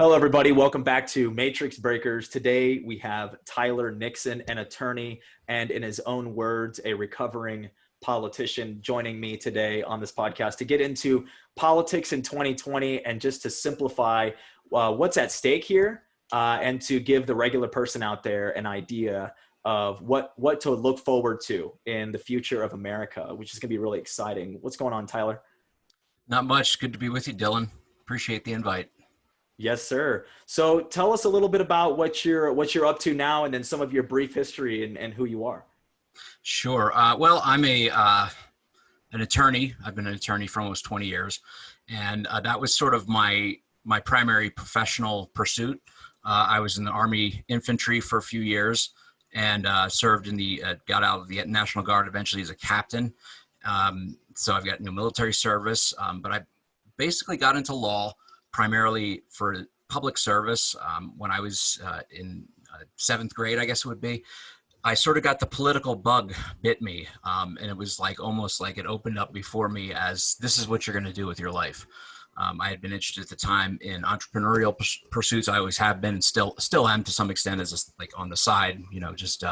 Hello, everybody. Welcome back to Matrix Breakers. Today, we have Tyler Nixon, an attorney and, in his own words, a recovering politician, joining me today on this podcast to get into politics in 2020 and just to simplify what's at stake here and to give the regular person out there an idea of what to look forward to in the future of America, which is going to be really exciting. What's going on, Tyler? Not much. Good to be with you, Dylan. Appreciate the invite. Yes, sir. So tell us a little bit about what you're up to now, and then some of your brief history and who you are. Sure. Well, I'm an attorney. I've been an attorney for almost 20 years, and that was sort of my primary professional pursuit. I was in the Army infantry for a few years, and served in got out of the National Guard eventually as a captain. So I've got military service, but I basically got into law primarily for public service. When I was in seventh grade, I guess it would be, I sort of got the political bug bit me. And it was almost like it opened up before me as this is what you're going to do with your life. I had been interested at the time in entrepreneurial pursuits. I always have been and still am to some extent as on the side, just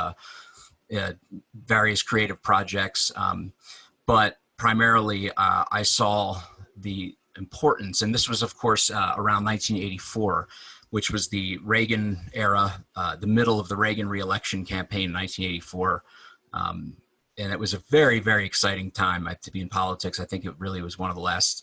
various creative projects. But primarily I saw the importance, and this was of course around 1984, which was the Reagan era, the middle of the Reagan re-election campaign in 1984, and it was a very, very exciting time to be in politics. I think it really was one of the last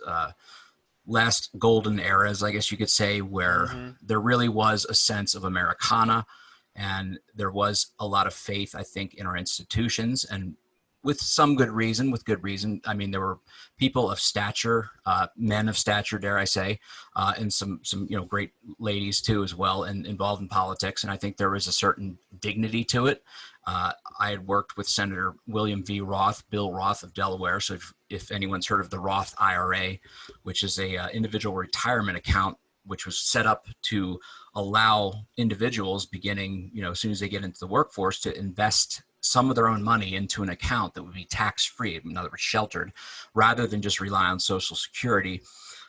golden eras, I guess you could say, where there really was a sense of Americana, and there was a lot of faith, I think, in our institutions, and with good reason. I mean, there were people of stature, men of stature, dare I say, and some great ladies too as well, and involved in politics. And I think there was a certain dignity to it. I had worked with Senator William V. Roth, Bill Roth of Delaware. So if anyone's heard of the Roth IRA, which is a individual retirement account, which was set up to allow individuals beginning, as soon as they get into the workforce, to invest some of their own money into an account that would be tax-free, in other words, sheltered, rather than just rely on Social Security.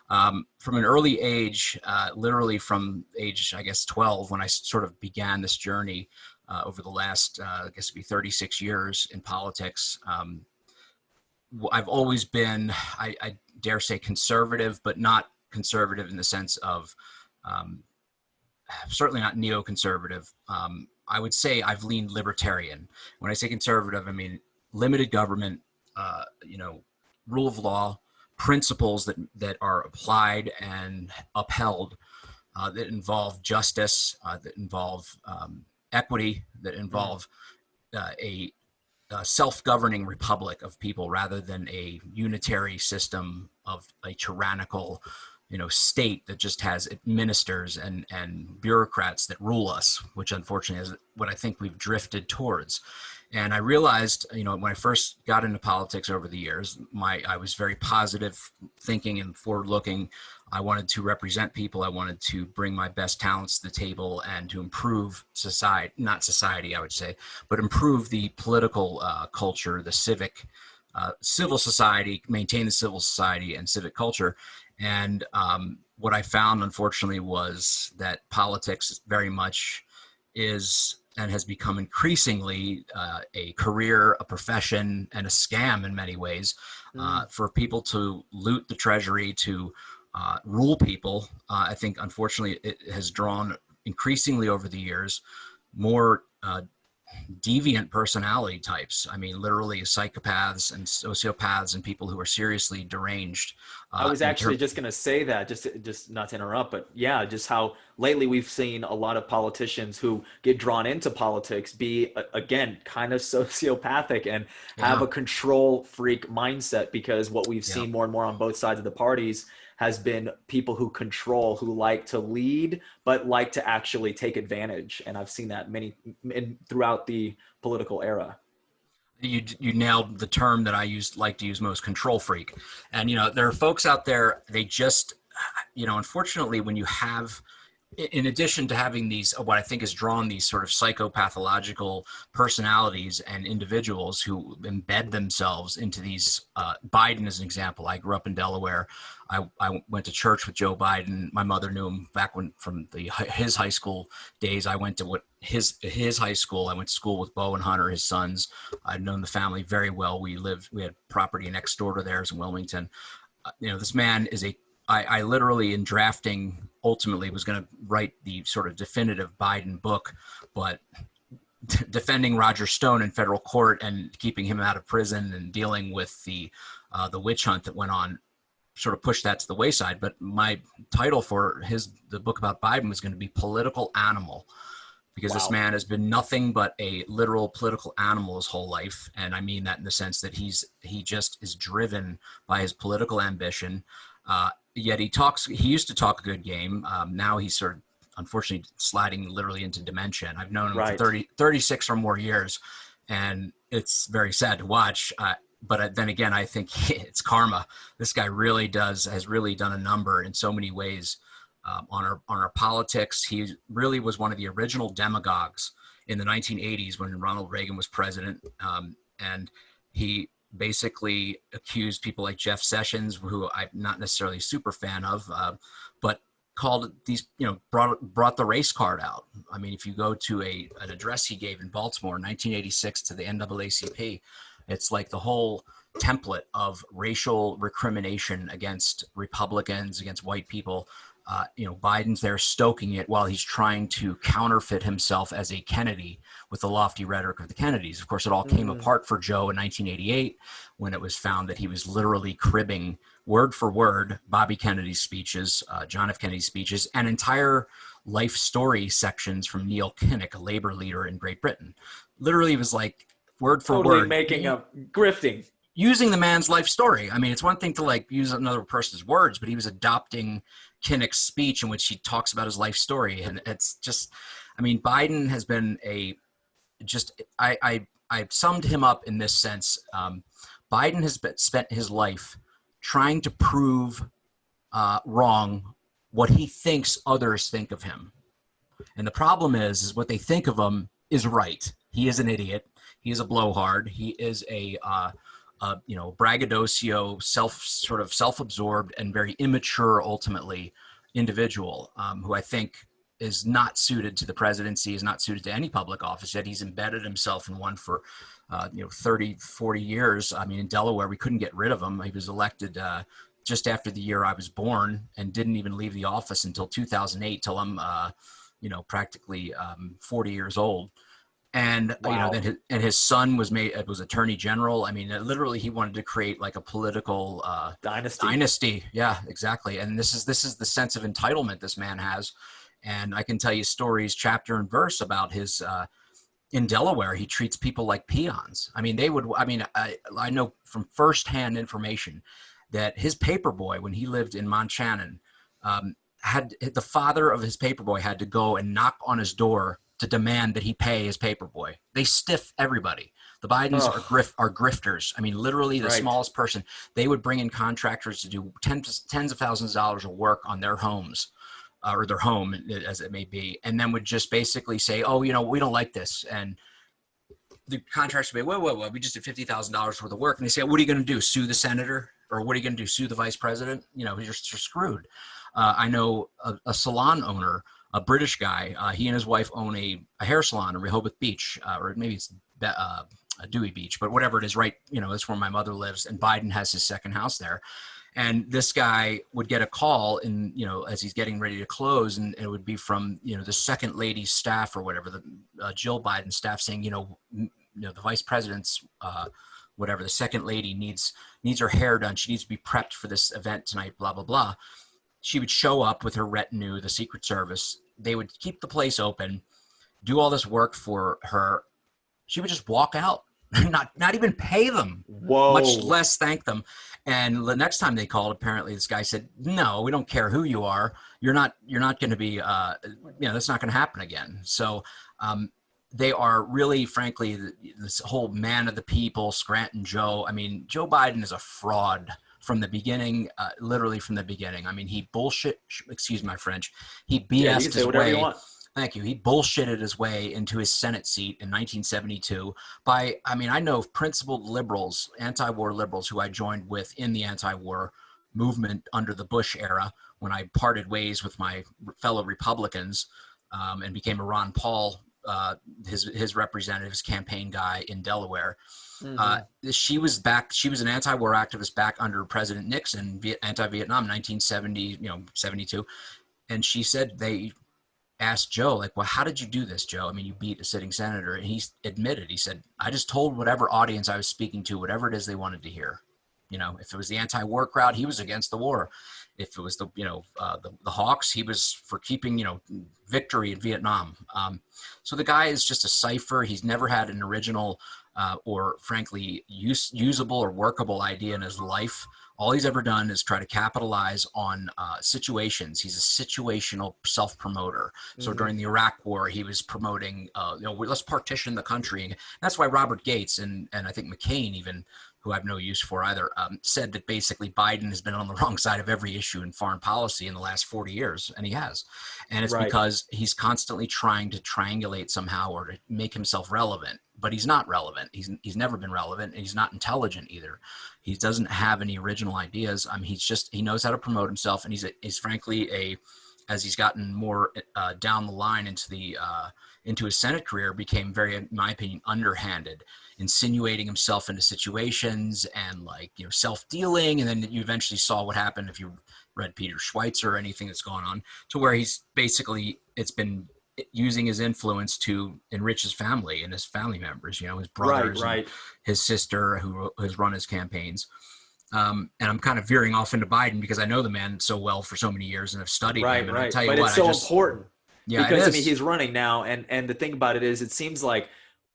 From an early age, literally from age, I guess, 12, when I sort of began this journey over the last, I guess it'd be 36 years in politics, I've always been, I dare say, conservative, but not conservative in the sense of, certainly not neoconservative. I would say I've leaned libertarian. When I say conservative, I mean limited government, rule of law, principles that are applied and upheld, that involve justice, that involve equity, that involve a self-governing republic of people rather than a unitary system of a tyrannical state that just has ministers and bureaucrats that rule us, which unfortunately is what I think we've drifted towards. And I realized, when I first got into politics over the years, I was very positive thinking and forward looking. I wanted to represent people. I wanted to bring my best talents to the table and to improve society, not society, I would say, but improve the political culture, the civil society, maintain the civil society and civic culture. And what I found, unfortunately, was that politics very much is and has become increasingly a career, a profession, and a scam in many ways for people to loot the treasury, to rule people. I think, unfortunately, it has drawn increasingly over the years more deviant personality types. I mean, literally psychopaths and sociopaths and people who are seriously deranged. I was actually just going to say that, just not to interrupt, but yeah, just how lately we've seen a lot of politicians who get drawn into politics be, again, kind of sociopathic and have a control freak mindset, because what we've seen more and more on both sides of the parties has been people who control, who like to lead, but like to actually take advantage. And I've seen that throughout the political era. You nailed the term that I like to use most, control freak. And, there are folks out there, they just, unfortunately, when you have in addition to having these, what I think has drawn these sort of psychopathological personalities and individuals who embed themselves into these, Biden is an example. I grew up in Delaware. I went to church with Joe Biden. My mother knew him back when, from his high school days. I went to his high school. I went to school with Bo and Hunter, his sons. I'd known the family very well. We had property next door to theirs in Wilmington. This man is I literally, in drafting, ultimately was going to write the sort of definitive Biden book, but defending Roger Stone in federal court and keeping him out of prison and dealing with the witch hunt that went on sort of pushed that to the wayside. But my title for the book about Biden was going to be Political Animal, because This man has been nothing but a literal political animal his whole life. And I mean that in the sense that he just is driven by his political ambition. Yet he used to talk a good game. Now he's sort of, unfortunately, sliding literally into dementia. And I've known him for 36 or more years, and it's very sad to watch. But then again, I think it's karma. This guy has really done a number in so many ways on our politics. He really was one of the original demagogues in the 1980s when Ronald Reagan was president. And he basically accused people like Jeff Sessions, who I'm not necessarily a super fan of, but called these, brought the race card out. I mean, if you go to an address he gave in Baltimore in 1986 to the NAACP, it's like the whole template of racial recrimination against Republicans, against white people. Biden's there stoking it while he's trying to counterfeit himself as a Kennedy with the lofty rhetoric of the Kennedys. Of course, it all came apart for Joe in 1988 when it was found that he was literally cribbing word for word Bobby Kennedy's speeches, John F. Kennedy's speeches, and entire life story sections from Neil Kinnock, a labor leader in Great Britain. Literally, it was like word for word. Making up, grifting. Using the man's life story. I mean, it's one thing to use another person's words, but he was adopting Kinnock's speech in which he talks about his life story. And it's just, I mean, Biden has been I summed him up in this sense. Biden has spent his life trying to prove wrong what he thinks others think of him. And the problem is what they think of him is right. He is an idiot. He is a blowhard. He is a braggadocio, self-absorbed and very immature, ultimately, individual who I think is not suited to the presidency, is not suited to any public office, yet he's embedded himself in one for 30, 40 years. I mean, in Delaware, we couldn't get rid of him. He was elected just after the year I was born and didn't even leave the office until 2008, till I'm practically 40 years old. And then his son was attorney general. I mean, literally, he wanted to create like a political dynasty. Yeah, exactly. And this is the sense of entitlement this man has. And I can tell you stories, chapter and verse, about his in Delaware. He treats people like peons. I mean, I know from firsthand information that his paperboy, when he lived in Montchanan, had the father of his paperboy had to go and knock on his door to demand that he pay his paperboy. They stiff everybody. The Bidens are grifters. I mean, literally the smallest person. They would bring in contractors to do tens of thousands of dollars of work on their homes, or their home, as it may be, and then would just basically say, "Oh, we don't like this." And the contractors would be, "Whoa, we just did $50,000 worth of work." And they say, "What are you going to do? Sue the senator? Or what are you going to do? Sue the vice president?" You're screwed. I know a salon owner, a British guy. He and his wife own a hair salon in Rehoboth Beach, or maybe it's Dewey Beach, but whatever it is, right? That's where my mother lives, and Biden has his second house there. And this guy would get a call as he's getting ready to close, and it would be from, the second lady's staff or whatever, the Jill Biden staff, saying, the vice president's, the second lady needs her hair done. She needs to be prepped for this event tonight, blah, blah, blah. She would show up with her retinue, the Secret Service. They would keep the place open, do all this work for her. She would just walk out, not even pay them, much less thank them. And the next time they called, apparently this guy said, "No, we don't care who you are. You're not going to be, that's not going to happen again." So they are really, frankly, this whole man of the people, Scranton Joe. I mean, Joe Biden is a fraud from the beginning, literally from the beginning. I mean, he bullshit, excuse my French, he Yeah, you can BS'd say his whatever you way. want. Thank you. He bullshitted his way into his Senate seat in 1972 by, I mean, I know principled liberals, anti-war liberals who I joined with in the anti-war movement under the Bush era when I parted ways with my fellow Republicans and became a Ron Paul, his representative, his campaign guy in Delaware. Uh, Hmm. she was back. She was an anti-war activist back under President Nixon, anti-Vietnam, 1970, 72. And she said they asked Joe, like, well, how did you do this, Joe? I mean, you beat a sitting senator. And he admitted, he said, I just told whatever audience I was speaking to, whatever it is they wanted to hear. If it was the anti-war crowd, he was against the war. If it was the Hawks, he was for keeping, victory in Vietnam. So the guy is just a cipher. He's never had an original or frankly usable or workable idea in his life. All he's ever done is try to capitalize on situations. He's a situational self-promoter. So Hmm. during the Iraq War, he was promoting, let's partition the country. And that's why Robert Gates and I think McCain even, who I have no use for either, said that basically Biden has been on the wrong side of every issue in foreign policy in the last 40 years, and he has. And it's Right. because he's constantly trying to triangulate somehow or to make himself relevant, but he's not relevant. He's never been relevant, and he's not intelligent either. He doesn't have any original ideas. I mean, he knows how to promote himself, and he's frankly as he's gotten more down the line into his Senate career, became very, in my opinion, underhanded, insinuating himself into situations and self-dealing. And then you eventually saw what happened if you read Peter Schweitzer or anything that's gone on, to where it's been using his influence to enrich his family and his family members, his Right. brothers and Right. his sister who has run his campaigns. And I'm kind of veering off into Biden because I know the man so well for so many years and have studied him. Right, And I right. tell you But what, it's so important yeah, it because I mean is. he's running now, and the thing about it is, it seems like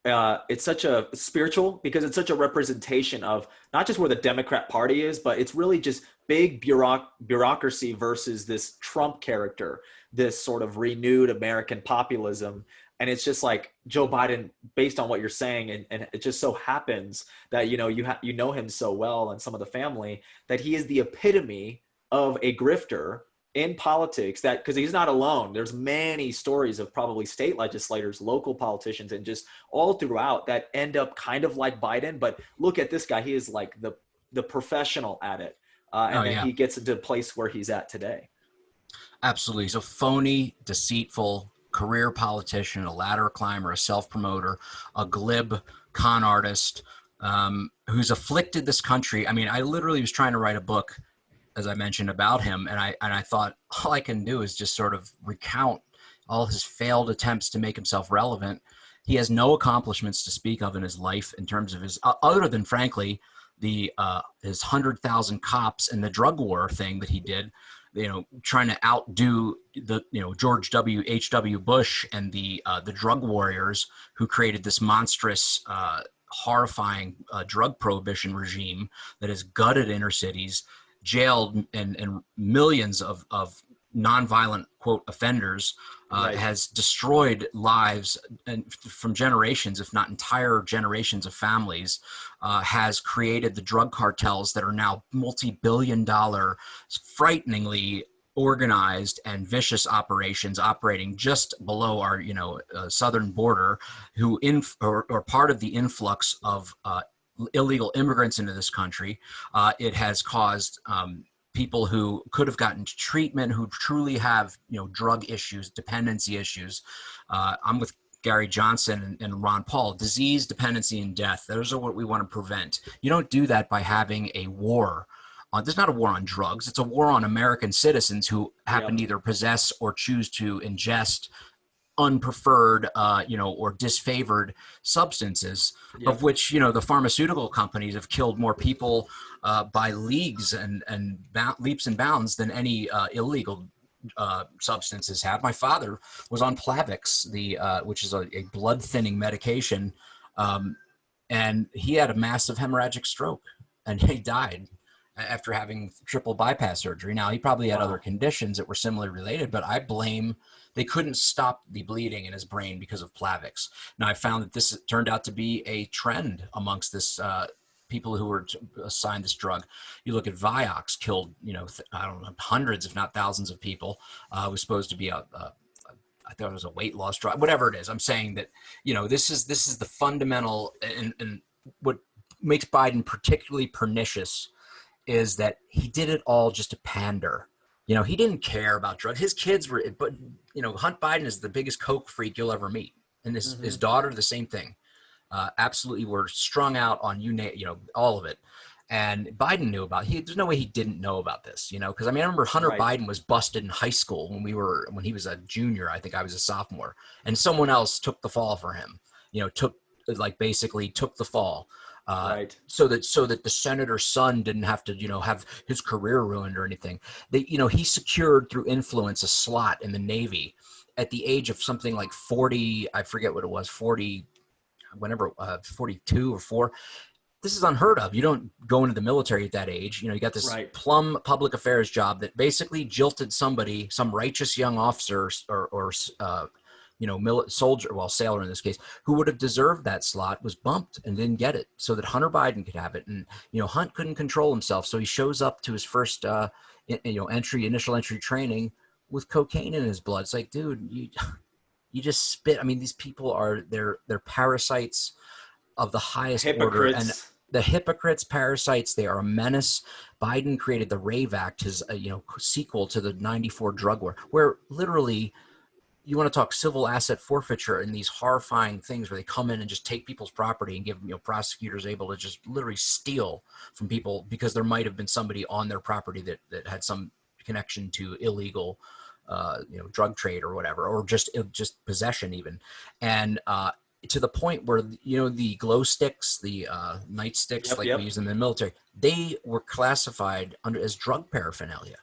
it's such a spiritual, because it's such a representation of not just where the Democrat Party is, but it's really just big bureaucracy versus this Trump character, this sort of renewed American populism. And it's just like Joe Biden, based on what you're saying, and it just so happens that you know him so well and some of the family, that he is the epitome of a grifter in politics, that because he's not alone. There's many stories of probably state legislators, local politicians, and just all throughout that end up kind of like Biden. But look at this guy. He is like the professional at it. Oh And then yeah, he gets into a place where he's at today. absolutely. He's a phony, deceitful career politician, a ladder climber, a self-promoter, a glib con artist who's afflicted this country. I mean, I literally was trying to write a book, as I mentioned, about him, and I thought all I can do is just sort of recount all his failed attempts to make himself relevant. He has no accomplishments to speak of in his life in terms of his other than frankly the his 100,000 cops and the drug war thing that he did, trying to outdo the George W. Bush and the drug warriors who created this monstrous horrifying drug prohibition regime that has gutted inner cities, jailed and millions of nonviolent quote offenders, Right. has destroyed lives and from generations, if not entire generations of families, has created the drug cartels that are now multi-billion-dollar, frighteningly organized and vicious operations operating just below our southern border, who are part of the influx of illegal immigrants into this country. It has caused people who could have gotten treatment, who truly have drug issues, dependency issues. I'm with Gary Johnson and Ron Paul. Disease, dependency, and death. Those are what we want to prevent. You don't do that by having a war. There's not a war on drugs. It's a war on American citizens who happen to Yep. either possess or choose to ingest unpreferred, or disfavored substances, of Yep. which, the pharmaceutical companies have killed more people by leagues and leaps and bounds than any illegal substances have. My father was on Plavix, which is a blood thinning medication, um, and he had a massive hemorrhagic stroke, and he died after having triple bypass surgery. Now, he probably had other Wow. conditions that were similarly related, but I blame they couldn't stop the bleeding in his brain because of Plavix. Now, I found that this turned out to be a trend amongst this people who were assigned this drug. You look at Vioxx, killed, I don't know, hundreds, if not thousands of people. It was supposed to be I thought it was a weight loss drug, whatever it is. I'm saying that, this is the fundamental, and what makes Biden particularly pernicious is that he did it all just to pander. He didn't care about drugs. His kids were, but Hunt Biden is the biggest coke freak you'll ever meet, and his daughter, the same thing. Absolutely, were strung out on all of it. And Biden knew about it. There's no way he didn't know about this, because I remember Hunter Biden was busted in high school when he was a junior. I think I was a sophomore, and someone else took the fall for him. Basically took the fall. So that the senator's son didn't have to, have his career ruined or anything. He secured through influence a slot in the Navy at the age of something like 40. I forget what it was, 40, whenever, 42 or 4. This is unheard of. You don't go into the military at that age. You got this plum public affairs job that basically jilted somebody, some righteous young officer or soldier, sailor in this case, who would have deserved that slot, was bumped and didn't get it, so that Hunter Biden could have it. And Hunt couldn't control himself, so he shows up to his first initial entry training with cocaine in his blood. It's like, dude, you just spit. I mean, these people they're parasites of the highest order, and the hypocrites, parasites. They are a menace. Biden created the Rave Act, his sequel to the '94 drug war, where literally, you want to talk civil asset forfeiture and these horrifying things where they come in and just take people's property and give prosecutors able to just literally steal from people because there might have been somebody on their property that had some connection to illegal drug trade or whatever, or just possession even. And to the point where the glow sticks, the nightsticks, we use in the military, they were classified as drug paraphernalia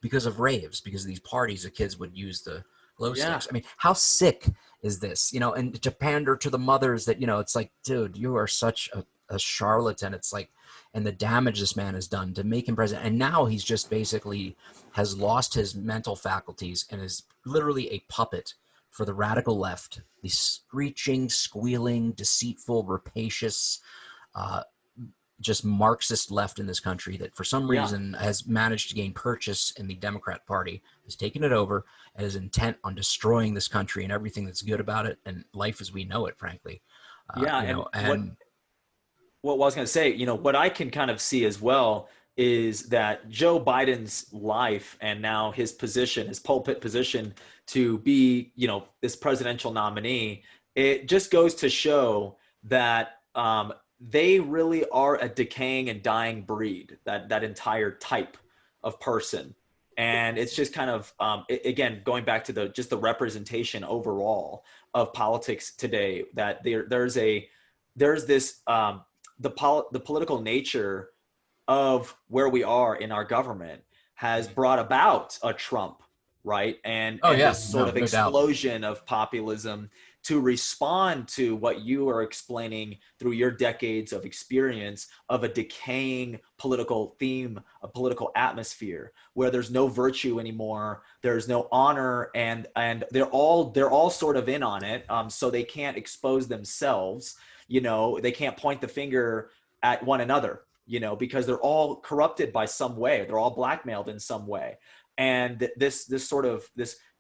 because of raves, because of these parties the kids would use the glow sticks. I mean, how sick is this? And to pander to the mothers that, it's like, dude, you are such a charlatan. It's like, and the damage this man has done to make him president. And now he's just basically has lost his mental faculties and is literally a puppet for the radical left, the screeching, squealing, deceitful, rapacious, just Marxist left in this country that for some reason has managed to gain purchase in the Democrat Party, has taken it over, and is intent on destroying this country and everything that's good about it and life as we know it, frankly. What I was going to say, what I can kind of see as well is that Joe Biden's life and now his position, his pulpit position to be, this presidential nominee, it just goes to show that they really are a decaying and dying breed, that entire type of person. And it's just kind of, again, going back to the representation overall of politics today, that there's this, the political nature of where we are in our government has brought about a Trump, right? And this sort of explosion of populism to respond to what you are explaining through your decades of experience of a decaying political theme, a political atmosphere where there's no virtue anymore, there's no honor, and they're all sort of in on it, so they can't expose themselves. They can't point the finger at one another, because they're all corrupted by some way. They're all blackmailed in some way. And this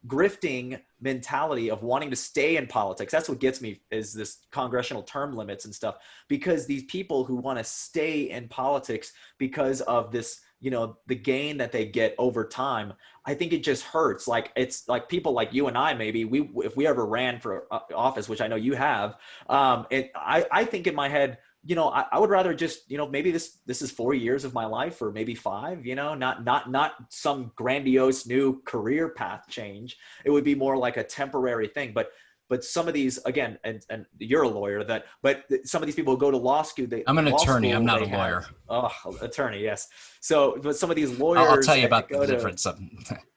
grifting mentality of wanting to stay in politics, that's what gets me, is this congressional term limits and stuff, because these people who want to stay in politics because of this, the gain that they get over time, I think it just hurts. Like, it's like people like you and I, maybe if we ever ran for office, which I know you have, I think in my head, I would rather just, maybe this is 4 years of my life, or maybe 5, not some grandiose new career path change. It would be more like a temporary thing. But some of these, again, and you're a lawyer, but some of these people who go to law school, I'm an attorney. I'm not a lawyer. Attorney. Yes. So, but some of these lawyers, I'll tell you about the difference.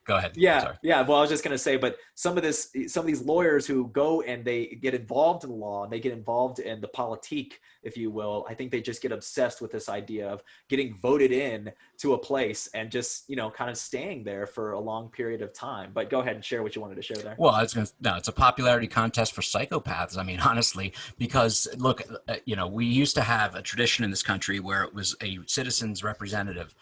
Go ahead. Yeah, Sorry. yeah. Well, I was just gonna say, but some of these lawyers who go and they get involved in the law and they get involved in the politique, if you will, I think they just get obsessed with this idea of getting voted in to a place and just, kind of staying there for a long period of time. But go ahead and share what you wanted to share there. Well, no, it's a popularity contest for psychopaths. I mean, honestly, because look, we used to have a tradition in this country where it was a citizen's representative,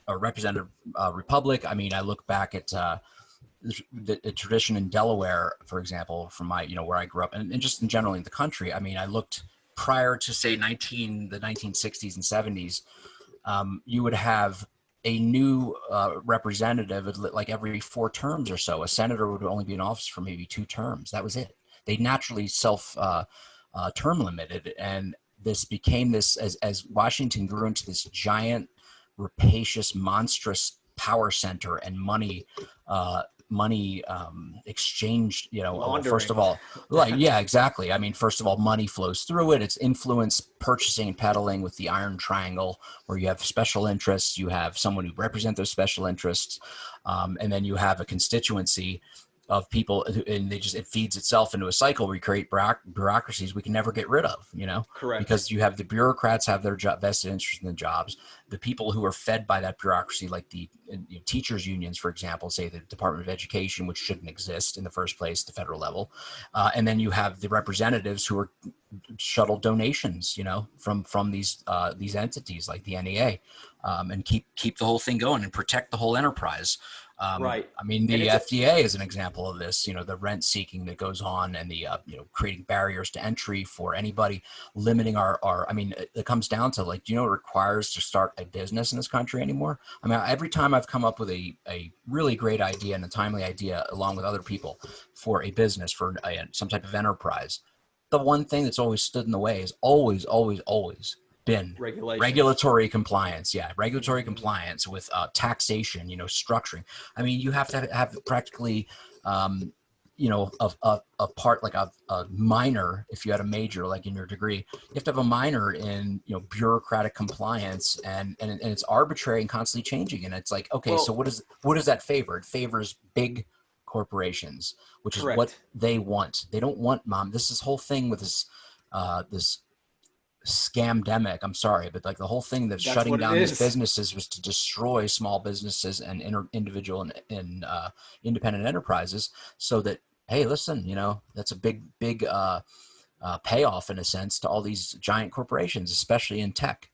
a representative republic. I mean, I look back at the tradition in Delaware, for example, from where I grew up, and just in general in the country. I mean, I looked prior to say the 1960s and 70s. You would have a new representative like every 4 terms or so. A senator would only be in office for maybe 2 terms. That was it. They naturally term limited, and this became this as Washington grew into this giant, rapacious, monstrous power center and money exchanged, first Laundering. of all, like, yeah, exactly. I mean, first of all, money flows through it. It's influence, purchasing and peddling with the iron triangle, where you have special interests, you have someone who represent those special interests, and then you have a constituency of people, and it feeds itself into a cycle where you create bureaucracies we can never get rid of, Correct. because you have the bureaucrats have their vested interest in the jobs. The people who are fed by that bureaucracy, like the teachers unions, for example, say the Department of Education, which shouldn't exist in the first place at the federal level. And then you have the representatives who are shuttle donations, from these entities like the NEA, and keep the whole thing going and protect the whole enterprise. Right. I mean, And the it's FDA is an example of this, the rent seeking that goes on, and the, creating barriers to entry for anybody, limiting I mean, it comes down to, like, do you know what it requires to start a business in this country anymore? I mean, every time I've come up with a really great idea and a timely idea along with other people for a business, for some type of enterprise, the one thing that's always stood in the way is always, always, always been regulations. regulatory compliance. Yeah, regulatory Hmm. compliance with taxation, structuring. I mean, you have to have practically, a part like a minor, if you had a major like in your degree, you have to have a minor in bureaucratic compliance, and it's arbitrary and constantly changing. And it's like, okay, so Well, what does that favor? It favors big corporations, which is what correct. they want. They don't want this whole thing with this scamdemic. I'm sorry, but like the whole thing that's That's shutting what it down these is. businesses was to destroy small businesses and individual and independent enterprises, so that, hey, listen, that's a big payoff in a sense to all these giant corporations, especially in tech.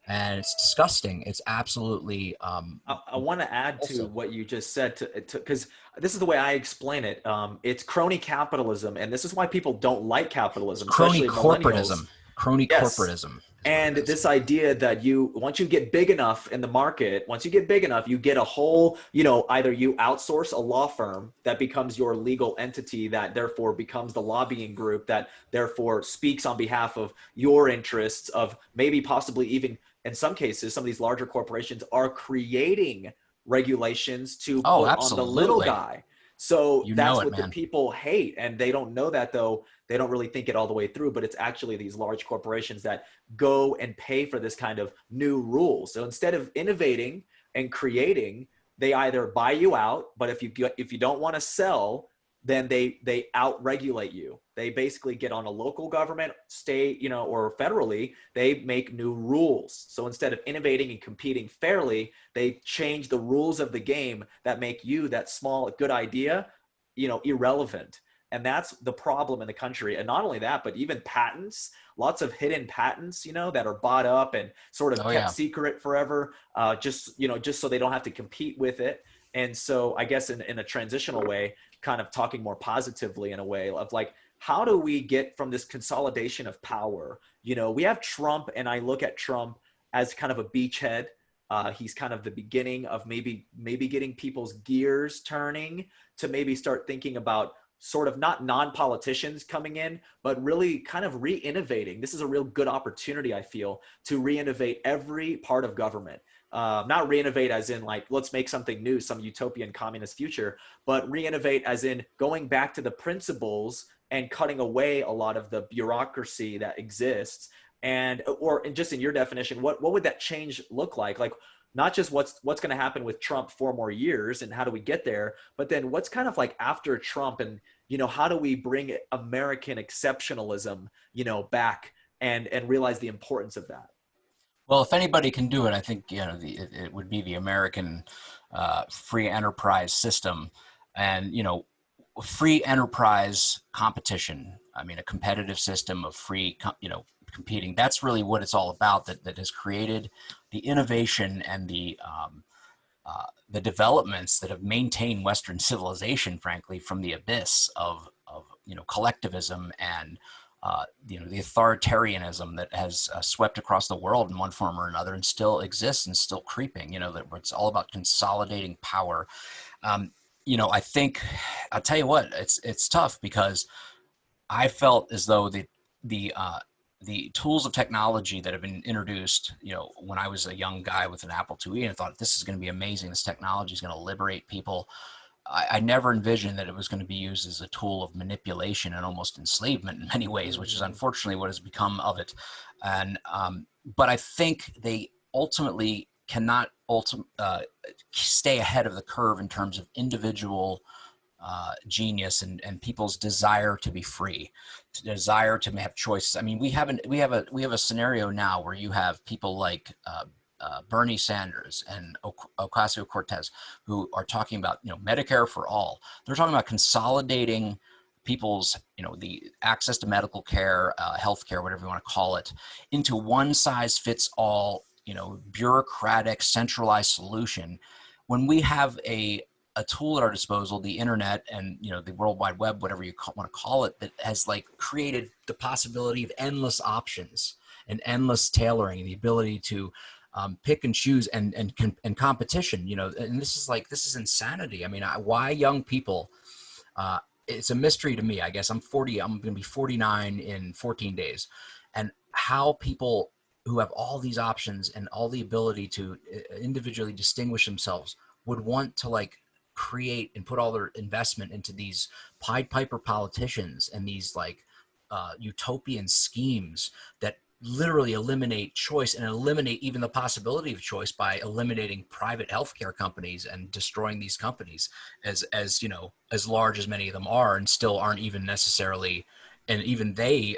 And it's disgusting. It's absolutely I want to add to repulsive. what you just said to because this is the way I explain it. It's crony capitalism, and this is why people don't like It's capitalism, crony especially millennials. corporatism. Crony Yes. corporatism is what And it is. this idea that once you get big enough in the market, once you get big enough, you get a whole, either you outsource a law firm that becomes your legal entity, that therefore becomes the lobbying group that therefore speaks on behalf of your interests, of maybe possibly even in some cases, some of these larger corporations are creating regulations to Oh, put on the little absolutely. guy. So You know that's it, what the man. people hate. And they don't know that, though. They don't really think it all the way through, but it's actually these large corporations that go and pay for this kind of new rules. So instead of innovating and creating, they either buy you out, but if you don't want to sell, then they out regulate you. They basically get on a local government, state, or federally, they make new rules. So instead of innovating and competing fairly, they change the rules of the game that make you, that small good idea, irrelevant. And that's the problem in the country. And not only that, but even patents, lots of hidden patents, that are bought up and sort of Oh kept yeah. secret forever, just so they don't have to compete with it. And so I guess in a transitional way, kind of talking more positively in a way of like, how do we get from this consolidation of power? We have Trump, and I look at Trump as kind of a beachhead. He's kind of the beginning of maybe getting people's gears turning to maybe start thinking about sort of not non-politicians coming in, but really kind of re-innovating. This is a real good opportunity, I feel, to re-innovate every part of government. Not re-innovate as in like, let's make something new, some utopian communist future, but re-innovate as in going back to the principles and cutting away a lot of the bureaucracy that exists. And just in your definition, what would that change look like? Like, not just what's going to happen with Trump 4 more years and how do we get there, but then what's kind of like after Trump, and how do we bring American exceptionalism back and realize the importance of that. Well, if anybody can do it, I think it would be the American free enterprise system, and free enterprise competition. I mean, a competitive system of free, competing. That's really what it's all about. That has created the innovation and the developments that have maintained Western civilization, frankly, from the abyss of collectivism and the authoritarianism that has swept across the world in one form or another, and still exists and still creeping. That it's all about consolidating power. I think I'll tell you what, it's tough because I felt as though the tools of technology that have been introduced, when I was a young guy with an Apple IIe, and I thought this is going to be amazing. This technology is going to liberate people. I never envisioned that it was going to be used as a tool of manipulation and almost enslavement in many ways, which is unfortunately what has become of it. And but I think they ultimately cannot stay ahead of the curve in terms of individual genius and people's desire to be free, to desire to have choices. I mean, we have a scenario now where you have people like Bernie Sanders and Ocasio-Cortez, who are talking about Medicare for all. They're talking about consolidating people's the access to medical care, health care, whatever you want to call it, into one size fits all bureaucratic centralized solution, when we have a tool at our disposal, the internet and the World Wide Web, whatever you want to call it, that has created the possibility of endless options and endless tailoring and the ability to pick and choose and competition. And this is insanity. I mean, why young people? It's a mystery to me. I guess I'm 40. I'm going to be 49 in 14 days, and how people who have all these options and all the ability to individually distinguish themselves would want to create and put all their investment into these Pied Piper politicians and these utopian schemes that literally eliminate choice and eliminate even the possibility of choice by eliminating private healthcare companies and destroying these companies as large as many of them are, and still aren't even necessarily, and even they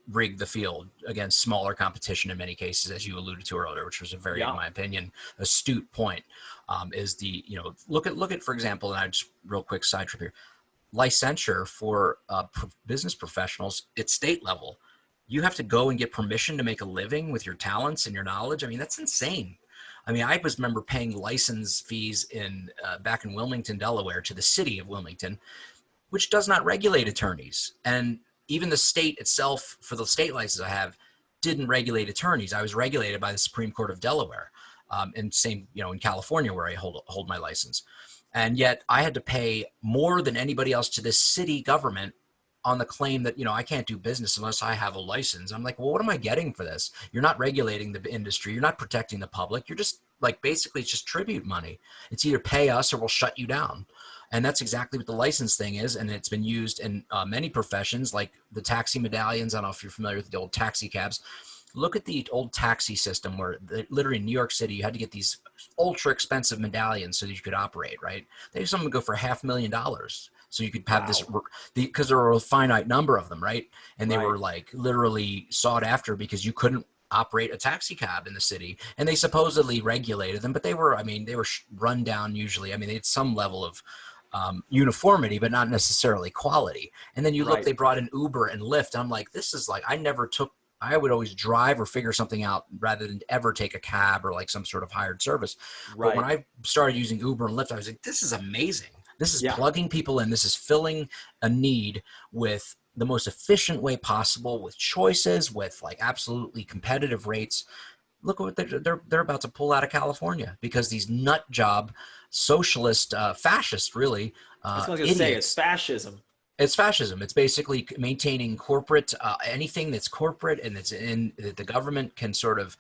rig the field against smaller competition in many cases, as you alluded to earlier, which was a very, in my opinion, astute point. Is the look at for example, and I just real quick side trip here, licensure for business professionals at state level. You have to go and get permission to make a living with your talents and your knowledge. I mean, that's insane. I mean, I remember paying license fees back in Wilmington, Delaware, to the city of Wilmington, which does not regulate attorneys. And even the state itself, for the state license I have, didn't regulate attorneys. I was regulated by the Supreme Court of Delaware, and same, in California where I hold my license. And yet I had to pay more than anybody else to this city government on the claim that, I can't do business unless I have a license. I'm like, well, what am I getting for this? You're not regulating the industry. You're not protecting the public. You're just basically it's just tribute money. It's either pay us or we'll shut you down. And that's exactly what the license thing is. And it's been used in many professions, like the taxi medallions. I don't know if you're familiar with the old taxi cabs. Look at the old taxi system where literally in New York City, you had to get these ultra expensive medallions so that you could operate, right? They have some would go for $500,000. So you could have this, because there were a finite number of them, right? And they were literally sought after because you couldn't operate a taxi cab in the city. And they supposedly regulated them, but they were run down usually. I mean, they had some level of uniformity, but not necessarily quality. And then you look, they brought in Uber and Lyft. I'm like, this is I would always drive or figure something out rather than ever take a cab or some sort of hired service. But when I started using Uber and Lyft, I was like, this is amazing. This is plugging people in. This is filling a need with the most efficient way possible, with choices, with absolutely competitive rates. Look what they're about to pull out of California because these nut job socialist, fascist, really, I was going to say it's fascism. It's fascism. It's basically maintaining corporate, anything that's corporate and that the government can sort of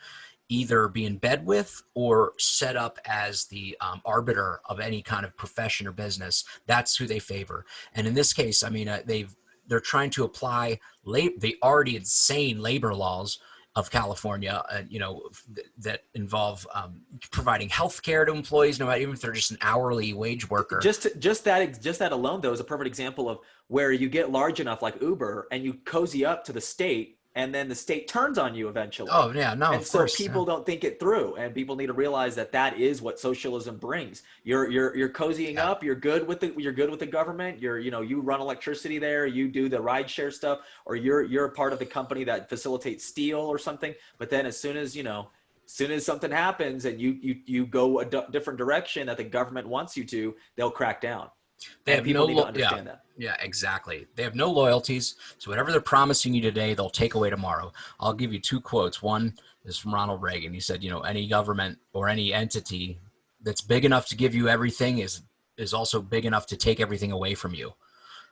either be in bed with or set up as the arbiter of any kind of profession or business. That's who they favor. And in this case, I mean, they're trying to apply the already insane labor laws of California, that involve providing health care to employees, no matter even if they're just an hourly wage worker. Just that alone, though, is a perfect example of where you get large enough, like Uber, and you cozy up to the state, and then the state turns on you eventually. Oh yeah, no, And of so course. people don't think it through, and people need to realize that that is what socialism brings. You're cozying Yeah. up. You're good with the government. You run electricity there. You do the ride share stuff, or you're a part of the company that facilitates steel or something. But then as soon as something happens and you go a different direction that the government wants you to, they'll crack down, They and have no, people need to yeah, understand that. yeah, exactly. They have no loyalties. So whatever they're promising you today, they'll take away tomorrow. I'll give you two quotes. One is from Ronald Reagan. He said, any government or any entity that's big enough to give you everything is also big enough to take everything away from you.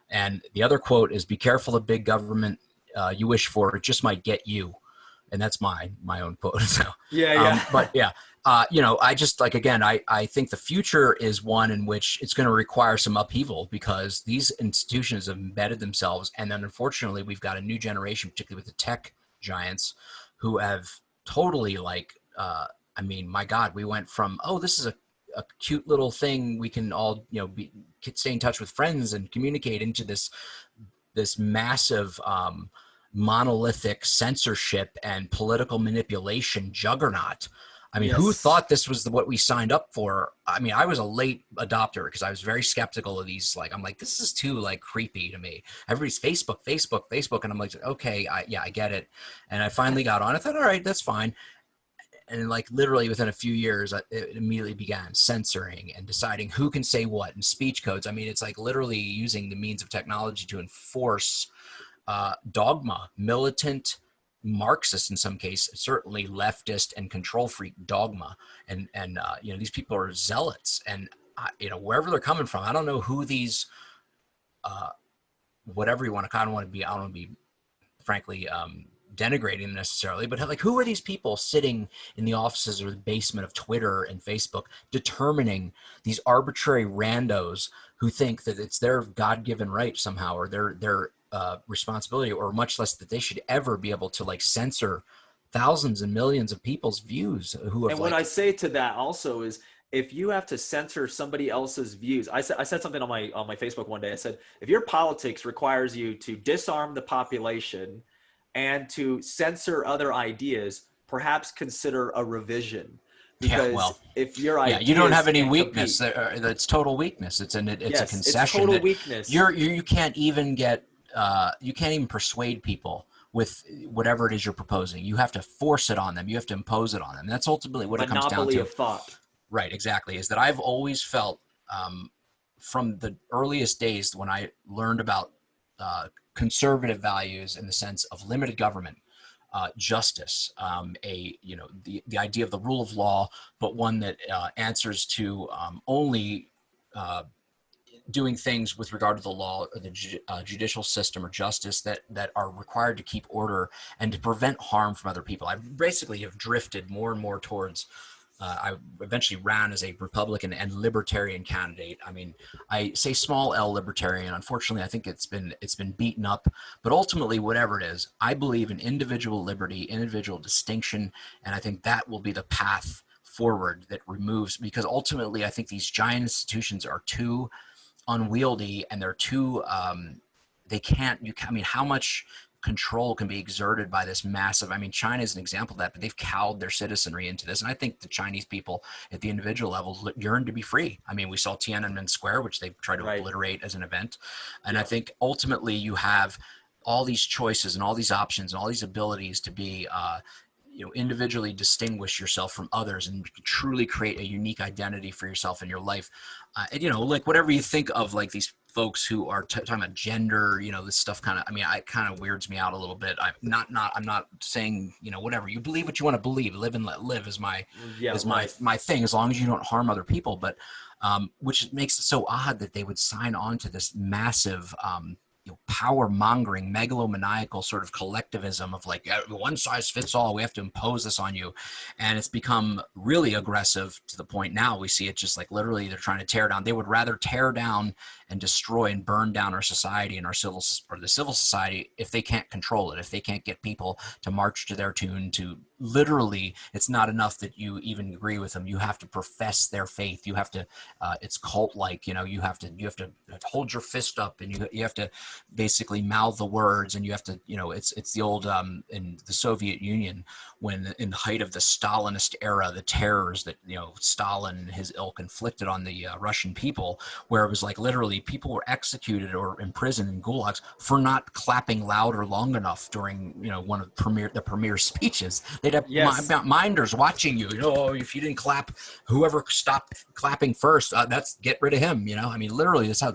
And the other quote is, be careful of big government you wish for, it just might get you. And that's my own quote. So, Yeah, yeah. but yeah, I just again, I think the future is one in which it's going to require some upheaval because these institutions have embedded themselves. And then unfortunately, we've got a new generation, particularly with the tech giants, who have totally my God, we went from, oh, this is a cute little thing we can all, stay in touch with friends and communicate, into this massive, monolithic censorship and political manipulation juggernaut. I mean, who Yes. thought this was what we signed up for? I mean, I was a late adopter because I was very skeptical of these. I'm like, this is too creepy to me. Everybody's Facebook, Facebook, Facebook. And I'm like, okay, I get it. And I finally got on. I thought, all right, that's fine. And literally within a few years, it immediately began censoring and deciding who can say what, and speech codes. I mean, it's literally using the means of technology to enforce dogma, militant, Marxist in some case, certainly leftist and control freak dogma. And these people are zealots, and wherever they're coming from, I don't know who these, whatever you want to, I don't want to be frankly, denigrating them necessarily, but who are these people sitting in the offices or the basement of Twitter and Facebook determining these arbitrary randos who think that it's their God-given right somehow, or their responsibility, or much less that they should ever be able to censor thousands and millions of people's views who have And what I say to that also is, if you have to censor somebody else's views, I said something on my Facebook one day. I said, if your politics requires you to disarm the population and to censor other ideas, perhaps consider a revision. yeah, Because well, if your yeah, you don't ideas have any can't weakness. compete, That's total weakness. It's a yes, it's concession total that weakness. you can't even get. You can't even persuade people with whatever it is you're proposing. You have to force it on them. You have to impose it on them. That's ultimately what it comes down Monopoly to. of thought. Right, exactly. Is that I've always felt, from the earliest days when I learned about conservative values in the sense of limited government, justice, the idea of the rule of law, but one that answers to only doing things with regard to the law or the judicial system or justice that are required to keep order and to prevent harm from other people. I basically have drifted more and more towards. I eventually ran as a Republican and libertarian candidate. I mean, I say small L libertarian. Unfortunately, I think it's been beaten up. But ultimately, whatever it is, I believe in individual liberty, individual distinction, and I think that will be the path forward that removes. Because ultimately, I think these giant institutions are too unwieldy, and they're too. They can't. I mean, how much control can be exerted by this massive. I mean, China is an example of that, but they've cowed their citizenry into this. And I think the Chinese people at the individual level yearn to be free. I mean, we saw Tiananmen Square, which they tried to Right. obliterate as an event. And I Yep. think ultimately you have all these choices and all these options and all these abilities to be, individually distinguish yourself from others and truly create a unique identity for yourself in your life. Whatever you think of these folks who are talking about gender, this stuff it kind of weirds me out a little bit. I'm not saying, whatever you believe, what you want to believe, live and let live is Yeah, life. my thing, as long as you don't harm other people. But which makes it so odd that they would sign on to this massive, power mongering, megalomaniacal sort of collectivism of like one size fits all. We have to impose this on you. And it's become really aggressive to the point now we see it just like literally they're trying to tear down. They would rather tear down and destroy and burn down our society and the civil society if they can't control it, if they can't get people to march to their tune, to literally, it's not enough that you even agree with them. You have to profess their faith. You have to, it's cult like, you have to hold your fist up, and you have to basically mouth the words, and you have to, it's the old, in the Soviet Union, when in the height of the Stalinist era, the terrors that, Stalin and his ilk inflicted on the Russian people, where it was like literally people were executed or imprisoned in gulags for not clapping loud or long enough during, one of the premier speeches. They'd have Yes. minders watching you. If you didn't clap, whoever stopped clapping first, that's get rid of him. I mean, literally, that's how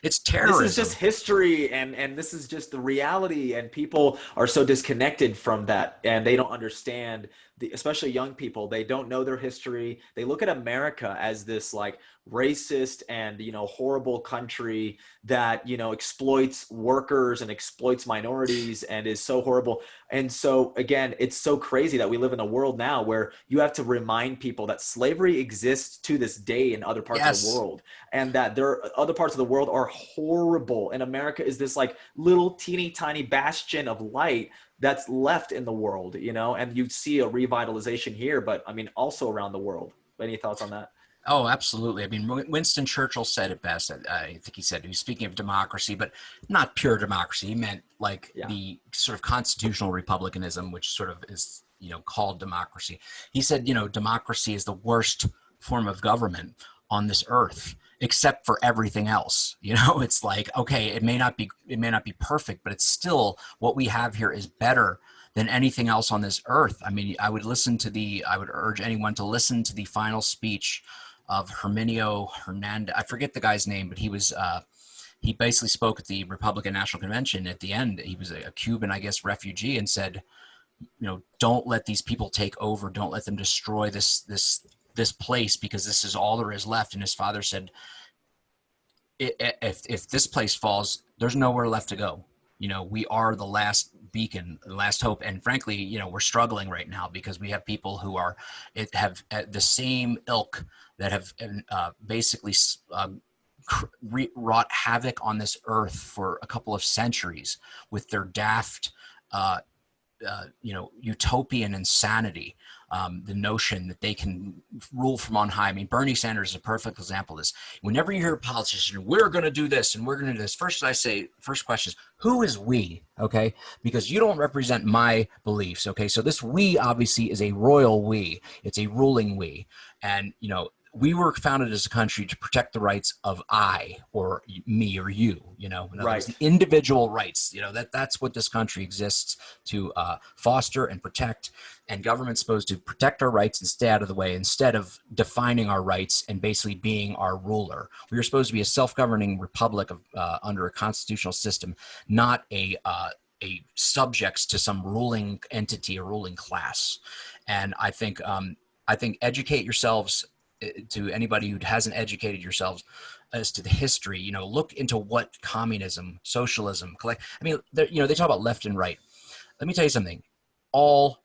it's terrorism. This is just history, and this is just the reality, and people are so disconnected from that, and they don't understand especially young people. They don't know their history. They look at America as this like racist and horrible country that exploits workers and exploits minorities and is so horrible. And so again, it's so crazy that we live in a world now where you have to remind people that slavery exists to this day in other parts of the world, and that other parts of the world are horrible, and America is this like little teeny tiny bastion of light that's left in the world, and you see a revitalization here, but I mean also around the world. Any thoughts on that? Oh, absolutely. I mean, Winston Churchill said it best. I think he was speaking of democracy, but not pure democracy. He meant like the sort of constitutional republicanism, which sort of is, called democracy. He said, democracy is the worst form of government on this earth, except for everything else. It's like, okay, it may not be perfect, but it's still, what we have here is better than anything else on this earth. I mean, I would urge anyone to listen to the final speech of Herminio Hernandez. I forget the guy's name, but he basically spoke at the Republican National Convention. At the end, he was a Cuban, I guess, refugee, and said, don't let these people take over. Don't let them destroy this place, because this is all there is left. And his father said, if this place falls, there's nowhere left to go. We are the last beacon, the last hope. And frankly, we're struggling right now because we have people who have the same ilk that have basically wrought havoc on this earth for a couple of centuries with their daft, utopian insanity. The notion that they can rule from on high. I mean, Bernie Sanders is a perfect example of this. Whenever you hear a politician, we're going to do this and we're going to do this, first question is, who is we? Okay, because you don't represent my beliefs. Okay, so this we obviously is a royal we. It's a ruling we, and we were founded as a country to protect the rights of I, or me, or you, in other words, the individual rights, that's what this country exists to foster and protect. And government's supposed to protect our rights and stay out of the way, instead of defining our rights and basically being our ruler. We are supposed to be a self-governing republic under a constitutional system, not a subjects to some ruling entity or ruling class. And I think educate yourselves. To anybody who hasn't educated yourselves as to the history, look into what communism, socialism, they talk about left and right. Let me tell you something. All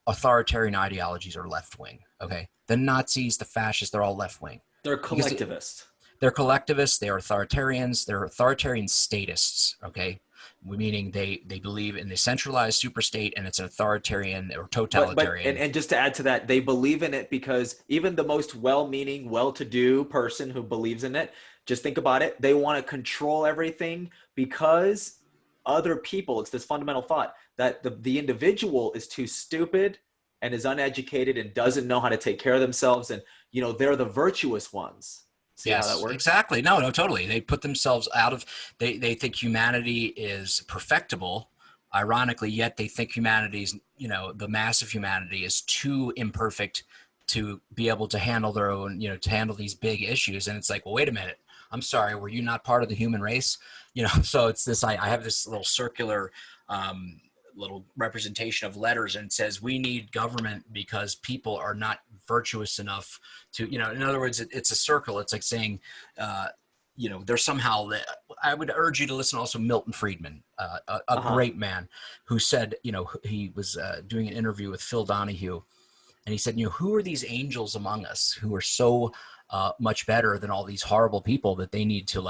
authoritarian ideologies are left-wing. Okay. The Nazis, the fascists, they're all left-wing. They're collectivist. They're collectivists. They are authoritarians. They're authoritarian statists. Okay. Meaning they believe in the centralized super state, and it's an authoritarian or totalitarian. And just to add to that, they believe in it because even the most well-meaning, well-to-do person who believes in it, just think about it, they want to control everything because other people, it's this fundamental thought that the individual is too stupid and is uneducated and doesn't know how to take care of themselves, and they're the virtuous ones. See how that works? Exactly. No, totally. They put themselves out of, they think humanity is perfectible, ironically, yet they think humanity's, the mass of humanity is too imperfect to be able to handle their own, to handle these big issues. And it's like, well, wait a minute. I'm sorry, were you not part of the human race? So it's this, I have this little circular, little representation of letters, and it says we need government because people are not virtuous enough to, in other words, it's a circle. It's like saying, there's somehow, I would urge you to listen also Milton Friedman, a Uh-huh. great man who said, he was doing an interview with Phil Donahue, and he said, who are these angels among us who are so much better than all these horrible people that they need to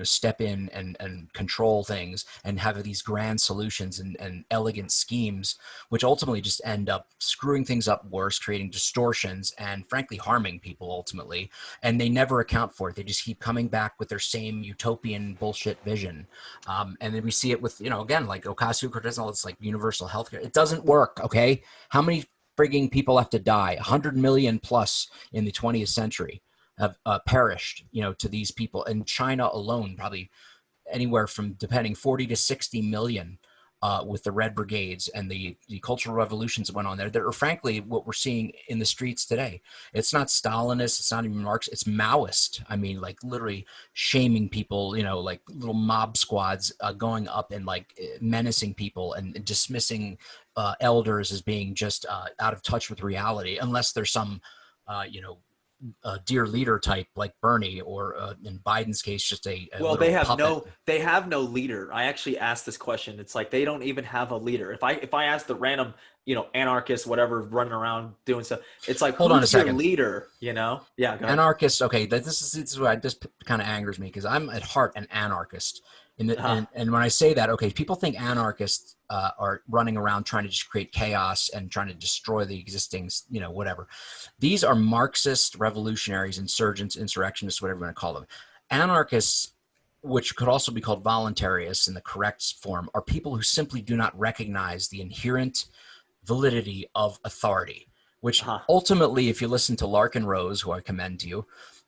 step in and control things and have these grand solutions and elegant schemes, which ultimately just end up screwing things up worse, creating distortions and frankly harming people ultimately. And they never account for it. They just keep coming back with their same utopian bullshit vision. And then we see it with, again, like Ocasio-Cortez, all this like universal healthcare. It doesn't work. Okay. How many frigging people have to die? 100 million plus in the 20th century have perished, to these people. In China alone, probably anywhere from, depending, 40 to 60 million with the Red Brigades and the cultural revolutions that went on there that are frankly what we're seeing in the streets today. It's not Stalinist, it's not even Marx, it's Maoist. I mean, like literally shaming people, like little mob squads going up and like menacing people and dismissing elders as being just out of touch with reality, unless there's some, dear leader type like Bernie, or in Biden's case, just a Well, literal puppet. they have no leader. I actually asked this question. It's like they don't even have a leader. If I ask the random, anarchist, whatever, running around doing stuff, it's like, Hold on a who's your second. leader? Yeah, go ahead. Anarchist. Okay, this is what this kind of angers me, because I'm at heart an anarchist. Uh-huh. And when I say that, okay, people think anarchists are running around trying to just create chaos and trying to destroy the existing, whatever. These are Marxist revolutionaries, insurgents, insurrectionists, whatever you want to call them. Anarchists, which could also be called voluntarists in the correct form, are people who simply do not recognize the inherent validity of authority, which Uh-huh. ultimately, if you listen to Larkin Rose, who I commend to you,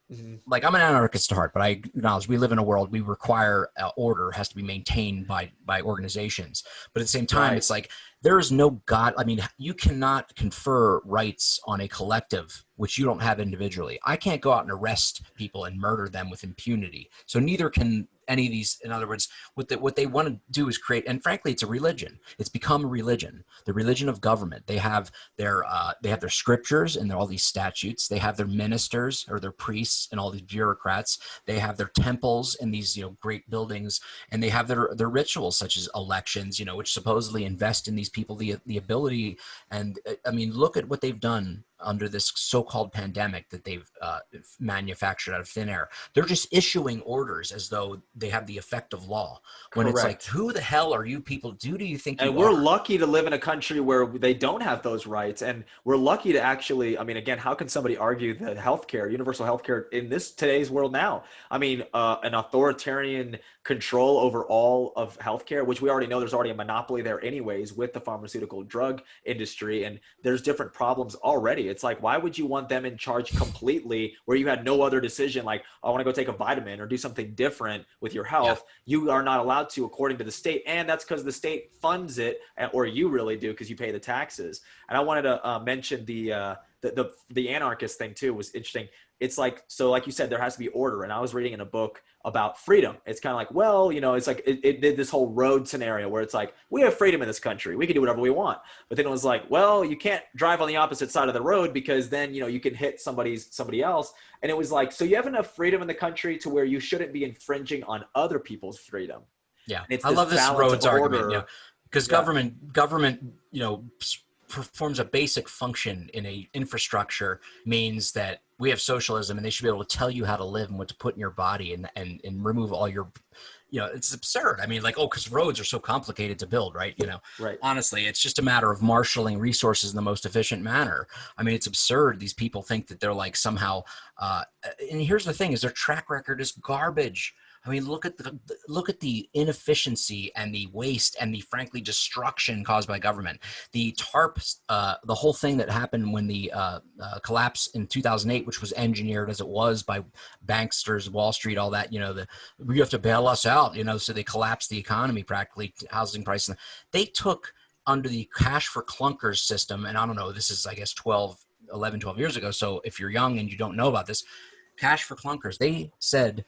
Mhm. like I'm an anarchist at heart, but I acknowledge we live in a world we require order has to be maintained by organizations. But at the same time, Right. it's like there is no God. I mean, you cannot confer rights on a collective which you don't have individually. I can't go out and arrest people and murder them with impunity. So neither can any of these. In other words, what they want to do is create, and frankly, it's a religion. It's become a religion, the religion of government. They have their scriptures and all these statutes. They have their ministers or their priests and all these bureaucrats. They have their temples and these great buildings, and they have their rituals such as elections, which supposedly invest in these people the ability. And I mean, look at what they've done under this so-called pandemic that they've manufactured out of thin air. They're just issuing orders as though they have the effect of law. When it's like, Correct. who the hell are you people? Who do you think And you we're are? lucky to live in a country where they don't have those rights. And we're lucky to actually, I mean, again, how can somebody argue that healthcare, universal healthcare in this today's world now? I mean, an authoritarian control over all of healthcare, which we already know there's already a monopoly there anyways with the pharmaceutical drug industry. And there's different problems already. It's like, why would you want them in charge completely where you had no other decision? Like, I want to go take a vitamin or do something different with your Yeah. health. You are not allowed to according to the state. And that's because the state funds it, or you really do because you pay the taxes. And I wanted to mention the anarchist thing too was interesting. It's like, so like you said, there has to be order. And I was reading in a book about freedom. It's kind of like, well, it's like it did this whole road scenario where it's like, we have freedom in this country. We can do whatever we want. But then it was like, well, you can't drive on the opposite side of the road because then, you can hit somebody else. And it was like, so you have enough freedom in the country to where you shouldn't be infringing on other people's freedom. Yeah, And it's I this love this balance of Rhodes argument. order. Because Yeah. government, performs a basic function in a infrastructure, means that we have socialism, and they should be able to tell you how to live and what to put in your body, and remove all your, it's absurd. I mean, like, oh, because roads are so complicated to build, right? Right. Honestly, it's just a matter of marshaling resources in the most efficient manner. I mean, it's absurd. These people think that they're like somehow, and here's the thing: is their track record is garbage. I mean, look at the inefficiency and the waste and the frankly destruction caused by government. The TARP, the whole thing that happened when the collapse in 2008, which was engineered as it was by banksters, Wall Street, all that. You have to bail us out. So they collapsed the economy practically, housing prices. They took under the cash for clunkers system, and I don't know. This is, I guess, 11, 12 years ago. So if you're young and you don't know about this, cash for clunkers, they said,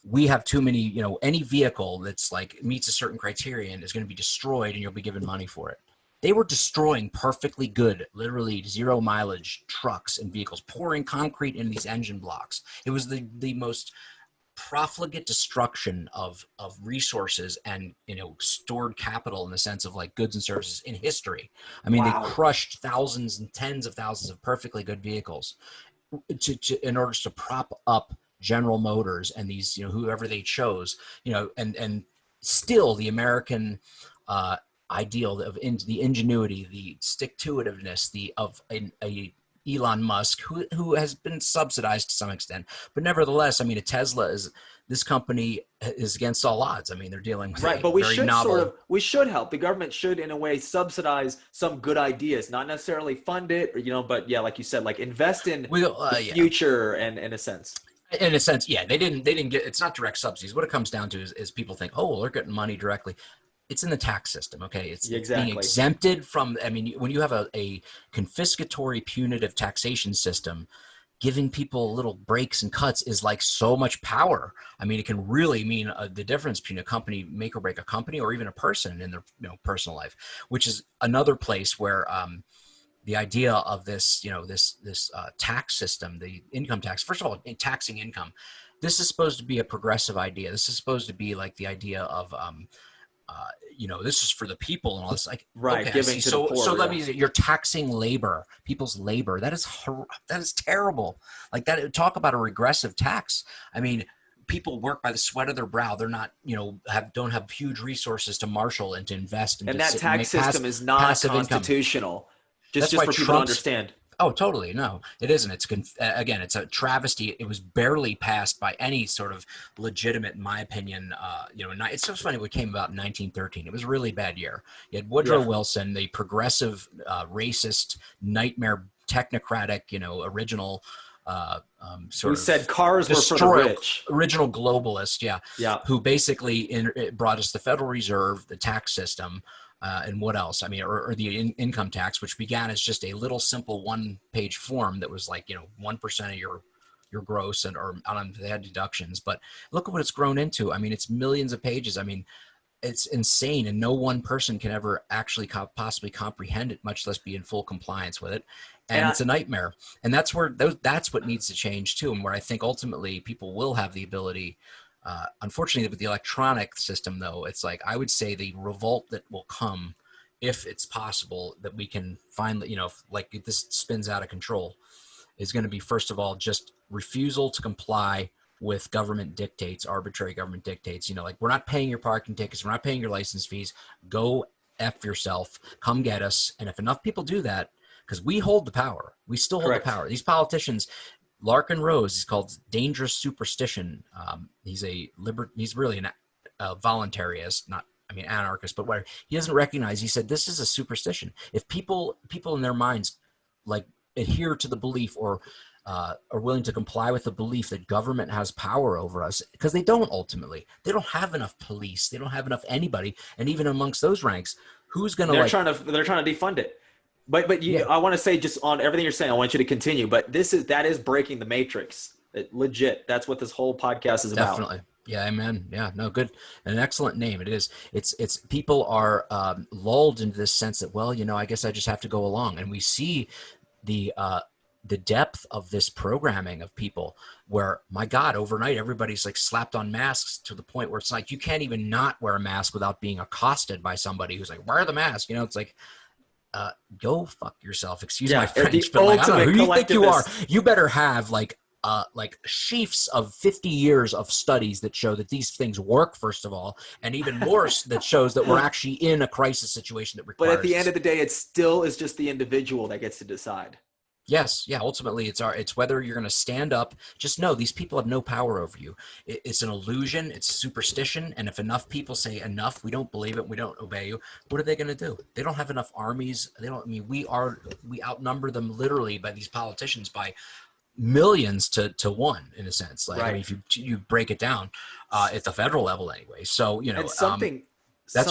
we have too many, any vehicle that's like meets a certain criterion is going to be destroyed and you'll be given money for it. They were destroying perfectly good, literally zero mileage trucks and vehicles, pouring concrete into these engine blocks. It was the most profligate destruction of resources and, stored capital in the sense of like goods and services in history. I mean, they Wow. crushed thousands and tens of thousands of perfectly good vehicles in order to prop up General Motors and these, whoever they chose, and still the American ideal of the ingenuity, the stick-to-itiveness, a Elon Musk, who has been subsidized to some extent, but nevertheless, I mean, this company is against all odds. I mean, they're dealing with Right, a but very novel. we should help. The government should, in a way, subsidize some good ideas, not necessarily fund it, or, but yeah, like you said, like invest in the Yeah, future, and in a sense. in a sense, yeah, they didn't get. It's not direct subsidies. What it comes down to is people think, oh, well, they're getting money directly. It's in the tax system. Okay, Yeah, it's being exactly. exempted from. I mean, when you have a confiscatory punitive taxation system, giving people little breaks and cuts is like so much power. I mean, it can really mean the difference between a company, make or break a company, or even a person in their personal life, which is another place where the idea of this, this tax system, the income tax. First of all, taxing income. This is supposed to be a progressive idea. This is supposed to be like the idea of this is for the people and all this. Like, Right, okay, I see. giving to the So poor. let Yeah. me. You're taxing labor, people's labor. That is terrible. Like that. Talk about a regressive tax. I mean, people work by the sweat of their brow. They're not, don't have huge resources to marshal and to invest and And to that sit and tax make system is not passive income. constitutional. Just That's just why for people to Trump's. understand. Oh, totally. No, it isn't. Again, it's a travesty. It was barely passed by any sort of legitimate, in my opinion. It's so funny. What came about in 1913. It was a really bad year. You had Woodrow Yeah. Wilson, the progressive, racist, nightmare, technocratic, original, Who sort said of cars were for the rich? original globalist, yeah, Yeah. who basically it brought us the Federal Reserve, the tax system, and what else? I mean, or the income tax, which began as just a little simple one-page form that was like 1% of your gross, they had deductions. But look at what it's grown into. I mean, it's millions of pages. I mean, it's insane, and no one person can ever actually possibly comprehend it, much less be in full compliance with it. And And it's a nightmare. And that's that's what needs to change too, and where I think ultimately people will have the ability. Unfortunately, with the electronic system, though, it's like I would say the revolt that will come, if it's possible that we can finally, like if this spins out of control, is going to be, first of all, just refusal to comply with government dictates, arbitrary government dictates. Like, we're not paying your parking tickets, we're not paying your license fees. Go F yourself, come get us. And if enough people do that, because we hold the power, we still hold the correct. power. These politicians, Larkin Rose, is called dangerous superstition. He's really a voluntarist, not, I mean, anarchist, but whatever. He doesn't recognize, he said, this is a superstition. If people in their minds, like, adhere to the belief or are willing to comply with the belief that government has power over us, because they don't. Ultimately, they don't have enough police, they don't have enough anybody, and even amongst those ranks, who's gonna They're trying to defund it. But yeah, I want to say, just on everything you're saying, I want you to continue. But that is breaking the matrix. Legit. That's what this whole podcast is about. definitely. Yeah, amen. Yeah, no, good. An excellent name. It is. It's people are lulled into this sense that, well, I guess I just have to go along. And we see the depth of this programming of people where, my God, overnight, everybody's like slapped on masks to the point where it's like, you can't even not wear a mask without being accosted by somebody who's like, wear the mask. It's like, go fuck yourself. Excuse my Yeah. The French, but like, I don't know, ultimate who do you think you are? collectivist. You better have like sheafs of 50 years of studies that show that these things work, first of all, and even more that shows that we're actually in a crisis situation that But at requires the end this. of the day, it still is just the individual that gets to decide. Yes, yeah. Ultimately, it's whether you're going to stand up. Just know these people have no power over you. It's an illusion. It's superstition. And if enough people say enough, we don't believe it, we don't obey you. What are they going to do? They don't have enough armies. They don't. I mean, we outnumber them literally by these politicians by millions to one, in a sense. Like, I mean, Right. if you break it down at the federal level, anyway. So And that's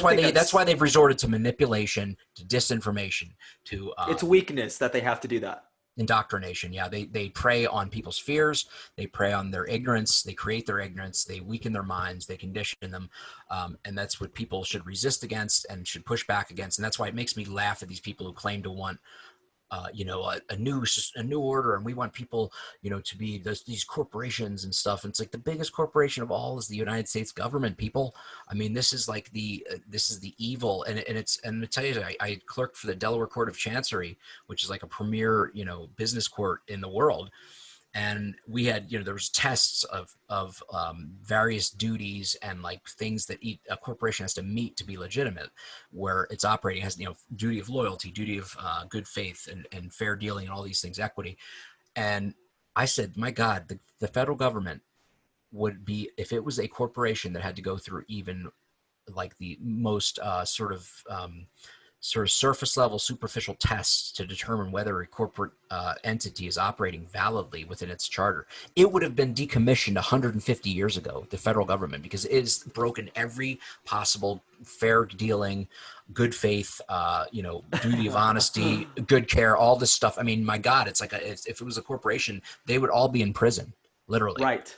why something they've resorted to manipulation, to disinformation, to it's weakness that they have to do that. indoctrination. Yeah, they prey on people's fears, they prey on their ignorance, they create their ignorance, they weaken their minds, they condition them, and that's what people should resist against and should push back against. And that's why it makes me laugh at these people who claim to want a new order, and we want people, to be these corporations and stuff. And it's like the biggest corporation of all is the United States government. People, I mean, this is like this is the evil, and to tell you, I clerked for the Delaware Court of Chancery, which is like a premier, business court in the world. And we had, there was tests of various duties and like things that a corporation has to meet to be legitimate, where it's operating has, duty of loyalty, duty of good faith, and fair dealing, and all these things, equity. And I said, my God, the federal government would be, if it was a corporation that had to go through even like the most sort of surface level, superficial tests to determine whether a corporate entity is operating validly within its charter, it would have been decommissioned 150 years ago, the federal government, because it has broken every possible fair dealing, good faith, duty of honesty, good care, all this stuff. I mean, my God, it's like if it was a corporation, they would all be in prison, literally. Right.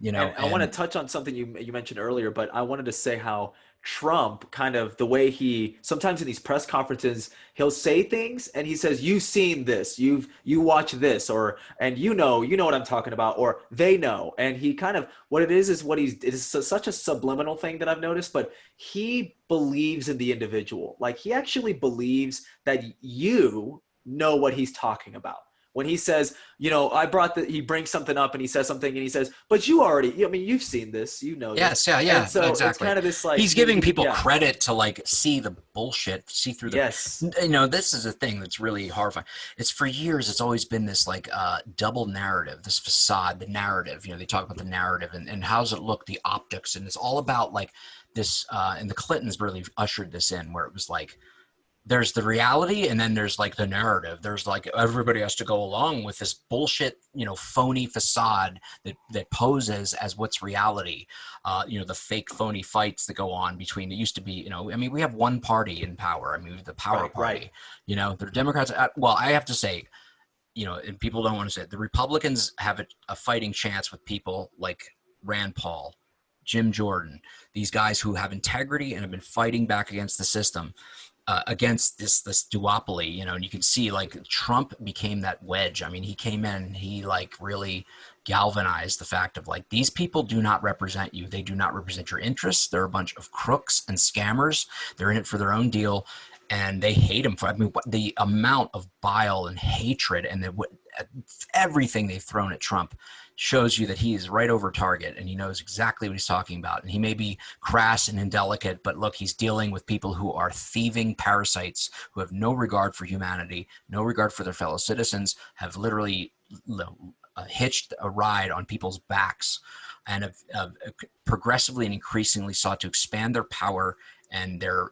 And I want to touch on something you mentioned earlier, but I wanted to say how Trump kind of the way he sometimes in these press conferences he'll say things and he says, "You've seen this, you watch this," or and you know what I'm talking about, or they know. And he kind of what it is what it is such a subliminal thing that I've noticed, but he believes in the individual. Like he actually believes that you know what he's talking about. When he says, he brings something up and he says something and he says, but you already, I mean, you've seen this, you know this. Yes, yeah, And yeah, so it's exactly. kind of this like, He's giving people yeah, credit to like see the bullshit, see through the, yes, this is a thing that's really horrifying. It's for years, it's always been this like double narrative, this facade, the narrative, they talk about the narrative and how's it look, the optics. And it's all about like this, and the Clintons really ushered this in where it was like, there's the reality and then there's like the narrative. There's like everybody has to go along with this bullshit, phony facade that poses as what's reality. The fake phony fights that go on between, it used to be, I mean, we have one party in power. I mean, the power right, right, party, the Democrats. Well, I have to say, and people don't want to say it, the Republicans have a fighting chance with people like Rand Paul, Jim Jordan, these guys who have integrity and have been fighting back against the system. Against this duopoly, and you can see like Trump became that wedge. I mean, he came in, he like really galvanized the fact of like, these people do not represent you. They do not represent your interests. They're a bunch of crooks and scammers. They're in it for their own deal. And they hate him for, I mean, the amount of bile and hatred and everything they've thrown at Trump shows you that he is right over target and he knows exactly what he's talking about. And he may be crass and indelicate, but look, he's dealing with people who are thieving parasites who have no regard for humanity, no regard for their fellow citizens, have literally hitched a ride on people's backs and have progressively and increasingly sought to expand their power and their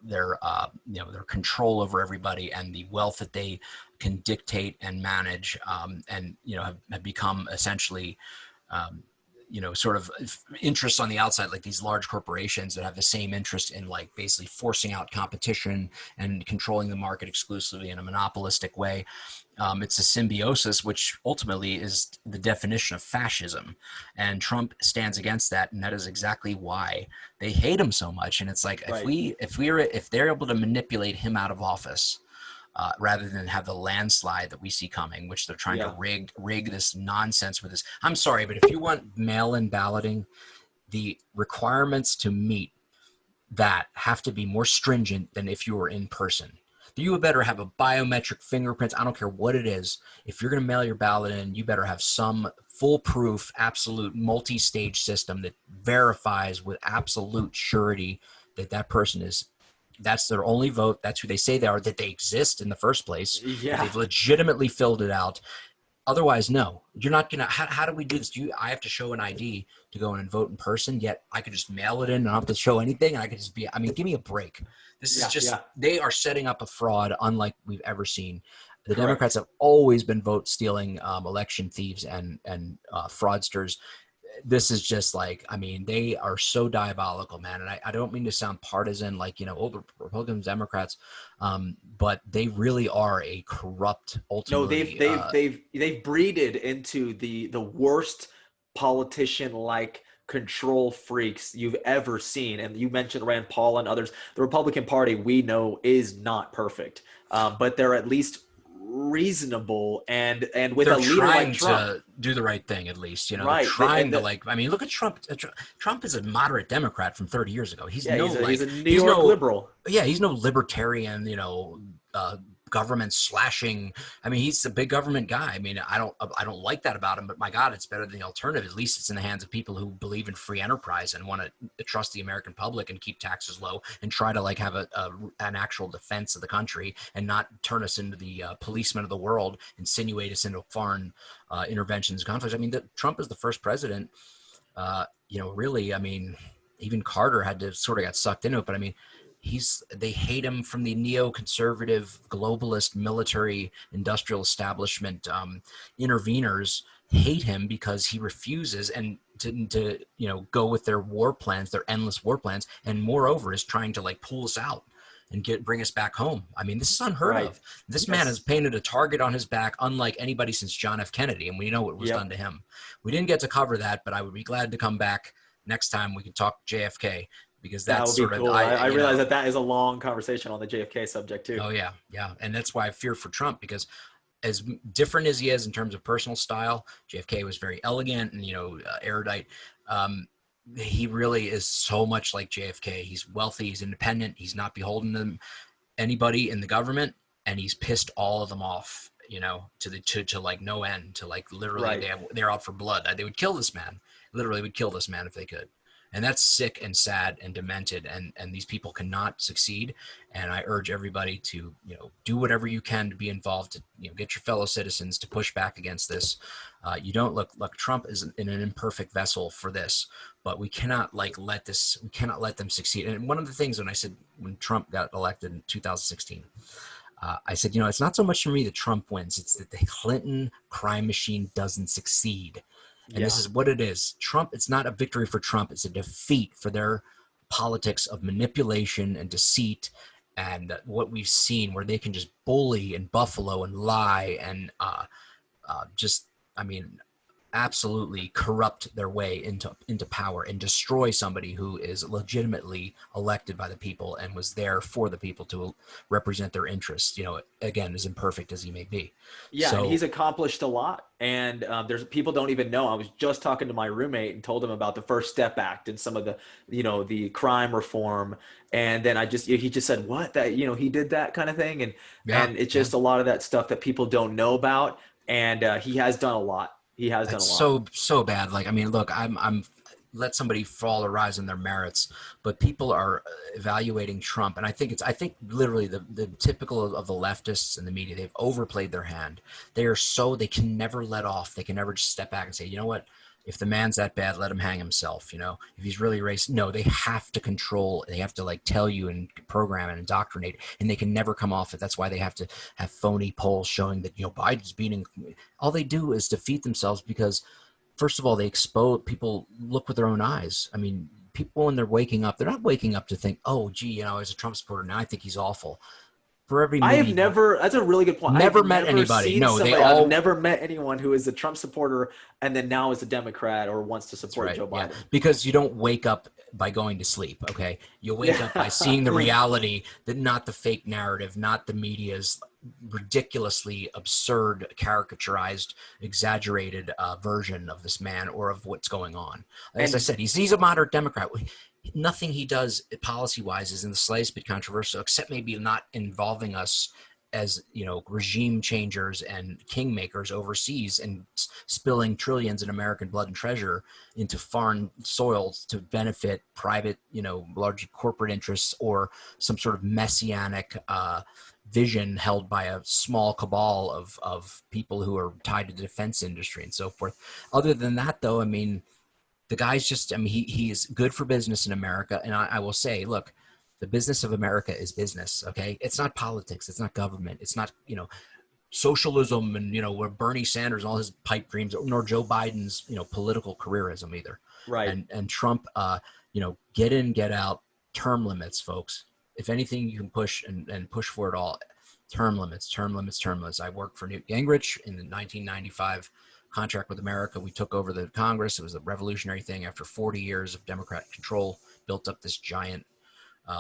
control over everybody and the wealth that they can dictate and manage, and have become essentially sort of interests on the outside, like these large corporations that have the same interest in like basically forcing out competition and controlling the market exclusively in a monopolistic way. It's a symbiosis, which ultimately is the definition of fascism. And Trump stands against that. And that is exactly why they hate him so much. And it's like, right. if they're able to manipulate him out of office, rather than have the landslide that we see coming, which they're trying Yeah. to rig this nonsense with this. I'm sorry, but if you want mail-in balloting, the requirements to meet that have to be more stringent than if you were in person. You better have a biometric fingerprints. I don't care what it is. If you're going to mail your ballot in, you better have some foolproof, absolute multi-stage system that verifies with absolute surety that that person is, that's their only vote. That's who they say they are, that they exist in the first place, that Yeah. they've legitimately filled it out. Otherwise, no, you're not going to, how do we do this? I have to show an ID to go in and vote in person, yet I could just mail it in and I don't have to show anything. And I could just be, I mean, give me a break. This is Yeah. just, Yeah. they are setting up a fraud unlike we've ever seen. The Democrats Correct. have always been vote stealing, election thieves and fraudsters. This is just like, I mean, they are so diabolical, man. And I don't mean to sound partisan, like, the Republicans, Democrats, but they really are a corrupt, No, they've ultimately, they've they've they've breeded into the worst politician like control freaks you've ever seen. And you mentioned Rand Paul and others. The Republican Party we know is not perfect, but they're at least reasonable, and with They're a leader like trying Trump, to do the right thing, at least. They're right? trying to, like, I mean, look at Trump. Trump is a moderate Democrat from 30 years ago. Yeah, he's a New York No, liberal. yeah, he's no libertarian, uh, government slashing. I mean, he's a big government guy. I mean, I don't like that about him, but my God, it's better than the alternative. At least it's in the hands of people who believe in free enterprise and want to trust the American public and keep taxes low and try to like have an actual defense of the country and not turn us into the policemen of the world, insinuate us into foreign interventions, conflicts. I mean, Trump is the first president. Really, I mean, even Carter had to sort of got sucked into it, but I mean, they hate him from the neoconservative globalist military industrial establishment. Interveners hate him because he refuses and to go with their war plans, their endless war plans, and moreover is trying to like pull us out and bring us back home. I mean, this is unheard Right. of. This man has Yes. painted a target on his back unlike anybody since John F. Kennedy, and we know what was done Yep. to him. We didn't get to cover that, but I would be glad to come back next time we can talk JFK, because That that's would be sort of cool. I realize that that is a long conversation on the JFK subject too. oh yeah, yeah, and that's why I fear for Trump, because as different as he is in terms of personal style, JFK was very elegant and erudite. Um, he really is so much like JFK. He's wealthy, he's independent, he's not beholden to anybody in the government, and he's pissed all of them off, to like no end, to like literally Right. they're out for blood. They would kill this man, literally would kill this man if they could. And that's sick and sad and demented, and these people cannot succeed. And I urge everybody to do whatever you can to be involved, to get your fellow citizens to push back against this. You don't look Trump is in an imperfect vessel for this, but we cannot we cannot let them succeed. And one of the things when Trump got elected in 2016, I said, it's not so much for me that Trump wins, it's that the Clinton crime machine doesn't succeed. And this Yeah. is what it is. Trump, it's not a victory for Trump, it's a defeat for their politics of manipulation and deceit, and what we've seen where they can just bully and buffalo and lie and just, I mean, absolutely corrupt their way into power and destroy somebody who is legitimately elected by the people and was there for the people to represent their interests, again, as imperfect as he may be. Yeah, and So he's accomplished a lot. And there's people don't even know. I was just talking to my roommate and told him about the First Step Act and some of the, the crime reform. And then he just said, "What? That he did that kind of thing." yeah, And it's yeah. just a lot of that stuff that people don't know about. And he has done a lot. He has done It's a lot. so bad. Like, I mean, look, I'm let somebody fall or rise in their merits, but people are evaluating Trump, and I think literally the typical of the leftists and the media, they've overplayed their hand. They can never let off. They can never just step back and say, you know what? If the man's that bad, let him hang himself. If he's really racist, no, they have to control. They have to like tell you and program and indoctrinate, and they can never come off it. That's why they have to have phony polls showing that Biden's beating. All they do is defeat themselves, because first of all, they expose people, look with their own eyes. I mean, people, when they're waking up, they're not waking up to think, oh, gee, as a Trump supporter, now I think he's awful. For every I have maybe never, that's a really good point. I have never met never anybody. seen No, they somebody, I've all never met anyone who is a Trump supporter and then now is a Democrat or wants to That's support right. Joe Yeah. Biden. Because you don't wake up by going to sleep. Okay. You wake up by seeing the Yeah. reality, that not the fake narrative, not the media's ridiculously absurd, caricaturized, exaggerated version of this man or of what's going on. As I And said, he's a moderate Democrat. Nothing he does policy wise is in the slightest bit controversial, except maybe not involving us as regime changers and kingmakers overseas and spilling trillions in American blood and treasure into foreign soils to benefit private, large corporate interests, or some sort of messianic vision held by a small cabal of people who are tied to the defense industry and so forth. Other than that, though, I mean, the guy's just, I mean, he is good for business in America. And I will say, look, the business of America is business. Okay. It's not politics. It's not government. It's not, socialism and, where Bernie Sanders and all his pipe dreams, nor Joe Biden's, political careerism either. right. And Trump, get in, get out, term limits, folks. If anything, you can push and push for it all. Term limits, term limits, term limits. I worked for Newt Gingrich in the 1995 contract with America. We took over the Congress. It was a revolutionary thing. After 40 years of Democrat control, built up this giant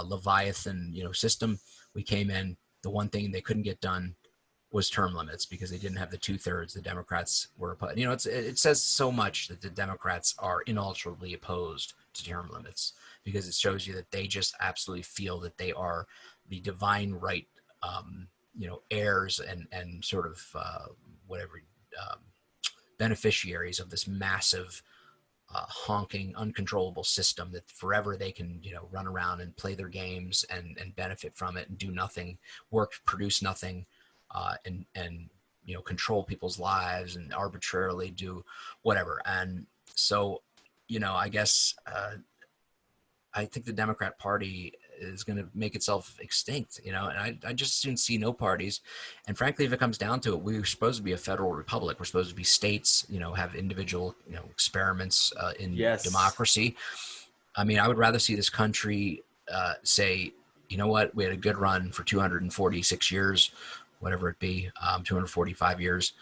Leviathan, system. We came in. The one thing they couldn't get done was term limits, because they didn't have the 2/3 the Democrats were opposed. It says so much that the Democrats are inalterably opposed to term limits, because it shows you that they just absolutely feel that they are the divine right, heirs and sort of whatever, um, beneficiaries of this massive, honking, uncontrollable system that forever they can, run around and play their games and benefit from it and do nothing, work, produce nothing, and control people's lives and arbitrarily do whatever. And so, I guess I think the Democrat Party is going to make itself extinct, and I just soon see no parties. And frankly, if it comes down to it, we're supposed to be a federal republic. We're supposed to be states, have individual, experiments in Yes. democracy. I mean, I would rather see this country say, you know what, we had a good run for 246 years, whatever it be, 245 years.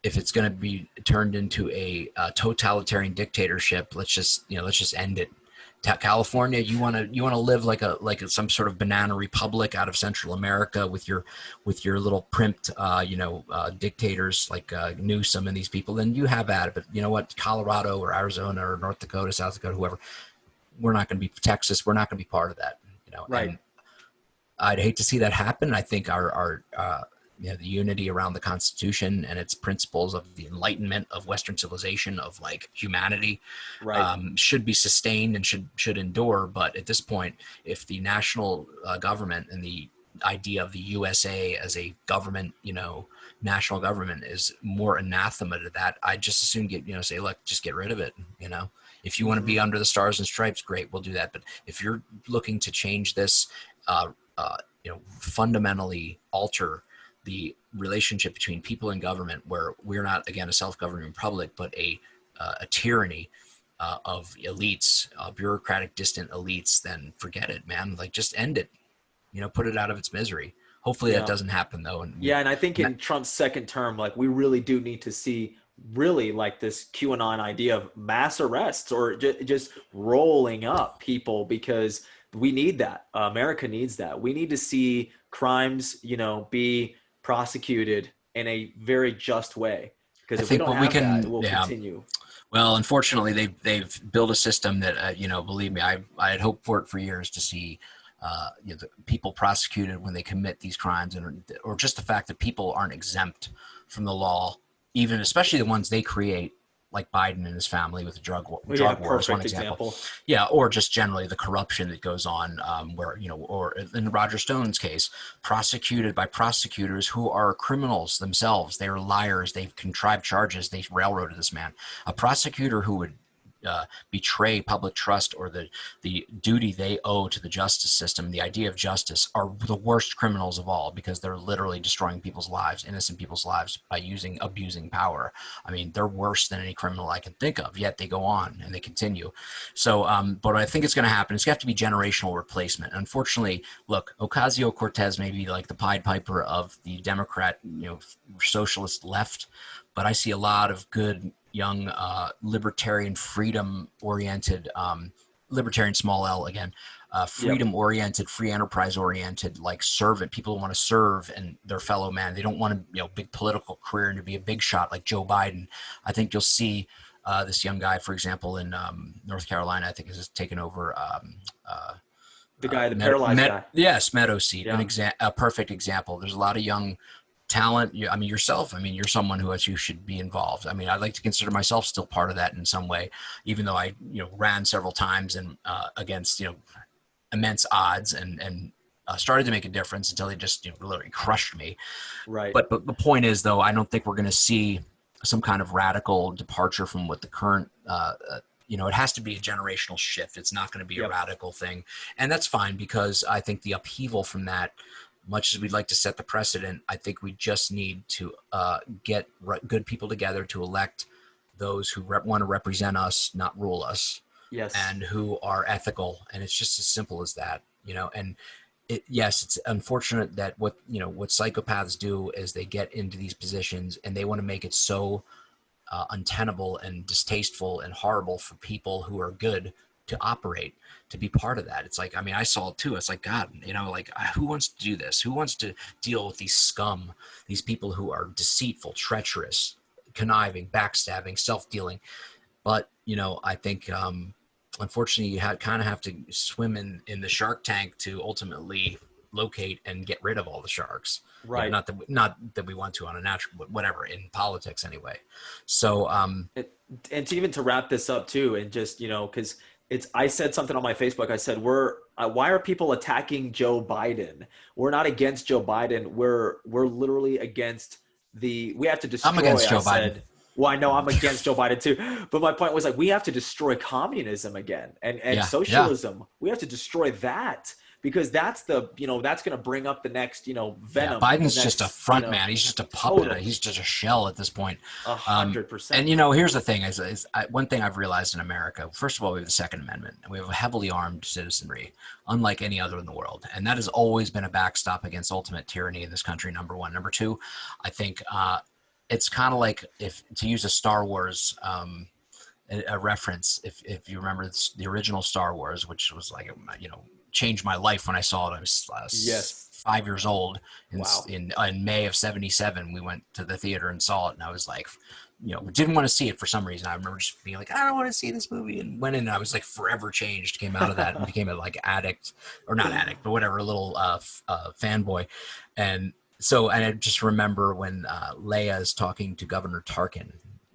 If it's going to be turned into a totalitarian dictatorship, let's just end it. California, you want to live like some sort of banana republic out of Central America with your little primped dictators like Newsom and these people, then you have at it. But you know what, Colorado or Arizona or North Dakota, South Dakota, whoever, we're not going to be Texas. We're not going to be part of that. Right. And I'd hate to see that happen. I think our the unity around the Constitution and its principles of the enlightenment of Western civilization, of like humanity, Right. should be sustained and should endure. But at this point, if the national government and the idea of the USA as a government, national government, is more anathema to that, I just as soon say, look, just get rid of it. If you want to Hmm. be under the stars and stripes, great, we'll do that. But if you're looking to change this, fundamentally alter the relationship between people and government, where we're not, again, a self-governing republic, but a tyranny of elites, bureaucratic, distant elites, then forget it, man. Like, just end it. Put it out of its misery. Hopefully that Yeah. doesn't happen, though. And Yeah, and I think in Trump's second term, like we really do need to see really like this QAnon idea of mass arrests or just rolling up people because we need that. America needs that. We need to see crimes, be prosecuted in a very just way. Because I if we think don't what we have that, it can, will yeah. continue. Well, unfortunately, they've built a system that believe me, I had hoped for it for years, to see the people prosecuted when they commit these crimes, or just the fact that people aren't exempt from the law, even especially the ones they create, like Biden and his family with the Well, yeah, drug war is one perfect example. example. Yeah, or just generally the corruption that goes on, where or in Roger Stone's case, prosecuted by prosecutors who are criminals themselves. They are liars. They've contrived charges. They railroaded this man. A prosecutor who would betray public trust, or the duty they owe to the justice system, the idea of justice, are the worst criminals of all, because they're literally destroying people's lives, innocent people's lives, by abusing power. I mean, they're worse than any criminal I can think of, yet they go on and they continue. So, but I think it's going to happen. It's going to have to be generational replacement. Unfortunately, look, Ocasio-Cortez may be like the Pied Piper of the Democrat, socialist left, but I see a lot of good young libertarian, freedom-oriented, libertarian small L again, Yep. freedom-oriented, free enterprise-oriented, like servant people who want to serve and their fellow man. They don't want a big political career and to be a big shot like Joe Biden. I think you'll see this young guy, for example, in North Carolina, I think has taken over. The guy, the paralyzed guy. Yes, Meadow seat, Yeah. a perfect example. There's a lot of young talent. I mean, yourself. I mean, you're someone who you should be involved. I mean, I'd like to consider myself still part of that in some way, even though I ran several times and against immense odds and started to make a difference until they just literally crushed me. Right. But the point is, though, I don't think we're going to see some kind of radical departure from what the current. It has to be a generational shift. It's not going to be a Yep. radical thing, and that's fine, because I think the upheaval from that, much as we'd like to set the precedent, I think we just need to get good people together to elect those who want to represent us, not rule us, Yes. and who are ethical. And it's just as simple as that, And yes, it's unfortunate that what psychopaths do is they get into these positions and they want to make it so untenable and distasteful and horrible for people who are good, to operate, to be part of that. It's like, I mean, I saw it too. It's like, God, like who wants to do this? Who wants to deal with these scum, these people who are deceitful, treacherous, conniving, backstabbing, self-dealing? But, I think, unfortunately, you kind of have to swim in the shark tank to ultimately locate and get rid of all the sharks. Right. Not that we want to on a natural, but whatever, in politics anyway. So, And, and to even to wrap this up too, and just, because I said something on my Facebook. I said, why are people attacking Joe Biden? We're not against Joe Biden. We're literally against we have to I'm destroy, against I Joe Biden. said. Well, I know I'm against Joe Biden too, but my point was like, we have to destroy communism again, and Yeah, yeah. socialism. We have to destroy that, because that's that's going to bring up the next, Yeah, venom, the Biden's just a next, front man. He's just a puppet. He's totally, just a shell at this point. a Um, hundred and percent. here's the thing: one thing I've realized in America. First of all, we have the Second Amendment, and we have a heavily armed citizenry, unlike any other in the world, and that has always been a backstop against ultimate tyranny in this country. Number one. Number two, I think it's kind of like, if to use a Star Wars. A reference, if you remember the original Star Wars, which was like, changed my life when I saw it. I was Yes. 5 years old. Wow. In May of '77, we went to the theater and saw it, and I was like, didn't want to see it for some reason. I remember just being like, I don't want to see this movie, and went in, and I was like forever changed. Came out of that and became a like addict, or not addict, but whatever, a little fanboy. And so, and I just remember when Leia is talking to Governor Tarkin,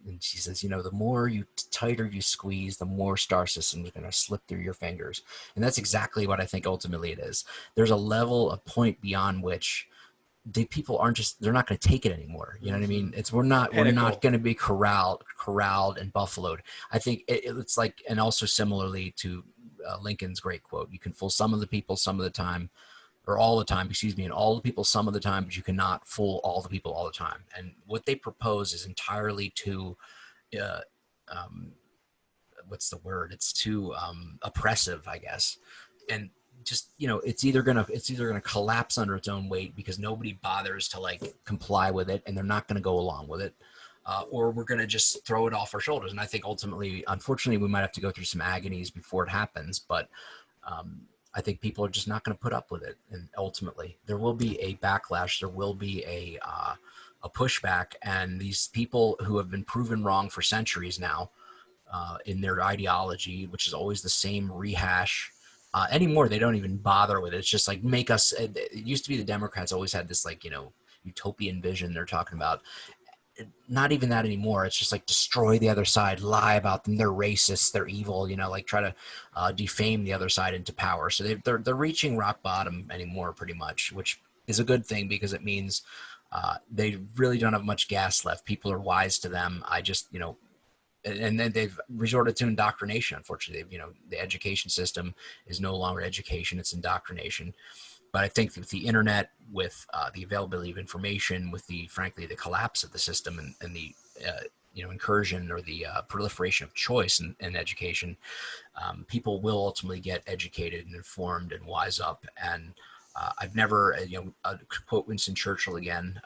and she says, the more tighter you squeeze, the more star systems are going to slip through your fingers. And that's exactly what I think ultimately it is. There's a point beyond which people they're not going to take it anymore. You know what I mean? We're not Pinnacle. going to be corralled and buffaloed. I think it's like, and also similarly to Lincoln's great quote, you can fool some of the people some of the time, or all the time, excuse me, and all the people some of the time, but you cannot fool all the people all the time. And what they propose is entirely too, uh, um, what's the word? It's too oppressive, I guess. And just, it's either gonna collapse under its own weight because nobody bothers to like comply with it, and they're not gonna go along with it. Or we're going to just throw it off our shoulders. And I think ultimately, unfortunately, we might have to go through some agonies before it happens. But I think people are just not going to put up with it, and ultimately there will be a backlash. There will be a pushback, and these people who have been proven wrong for centuries now in their ideology, which is always the same rehash. Anymore, they don't even bother with it. It's just like, make us. It used to be the Democrats always had this like utopian vision they're talking about. Not even that anymore. It's just like, destroy the other side, lie about them, they're racist, they're evil, like try to defame the other side into power. So they're reaching rock bottom anymore, pretty much, which is a good thing because it means they really don't have much gas left. People are wise to them. I just and then they've resorted to indoctrination. Unfortunately, the education system is no longer education, it's indoctrination. But I think with the internet, with the availability of information, with frankly the collapse of the system, and the incursion or the proliferation of choice in education, people will ultimately get educated and informed and wise up. And I've never, quote Winston Churchill again.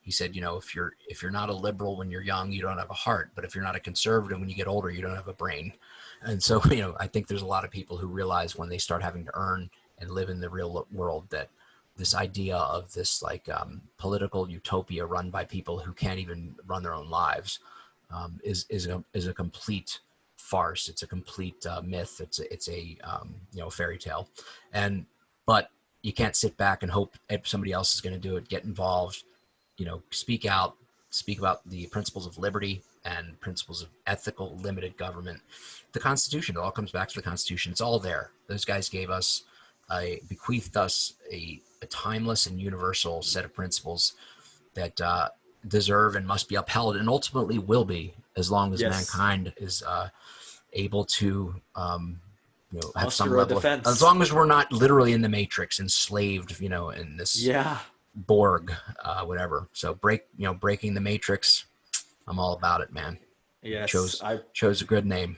He said, if you're not a liberal when you're young, you don't have a heart. But if you're not a conservative when you get older, you don't have a brain. And so, I think there's a lot of people who realize when they start having to earn and live in the real world that this idea of this like political utopia run by people who can't even run their own lives is a complete farce. It's a complete myth. It's a fairy tale, but you can't sit back and hope somebody else is going to do it. Get involved, speak out, speak about the principles of liberty and principles of ethical limited government. The Constitution, it all comes back to the Constitution. It's all there. Those guys bequeathed us a timeless and universal set of principles that deserve and must be upheld, and ultimately will be, as long as Yes. mankind is able to have some Muster a level of, as defense. long as we're not literally in the matrix, enslaved, in this Yeah. Borg, whatever. So breaking the matrix. I'm all about it, man. You Yes. chose a good name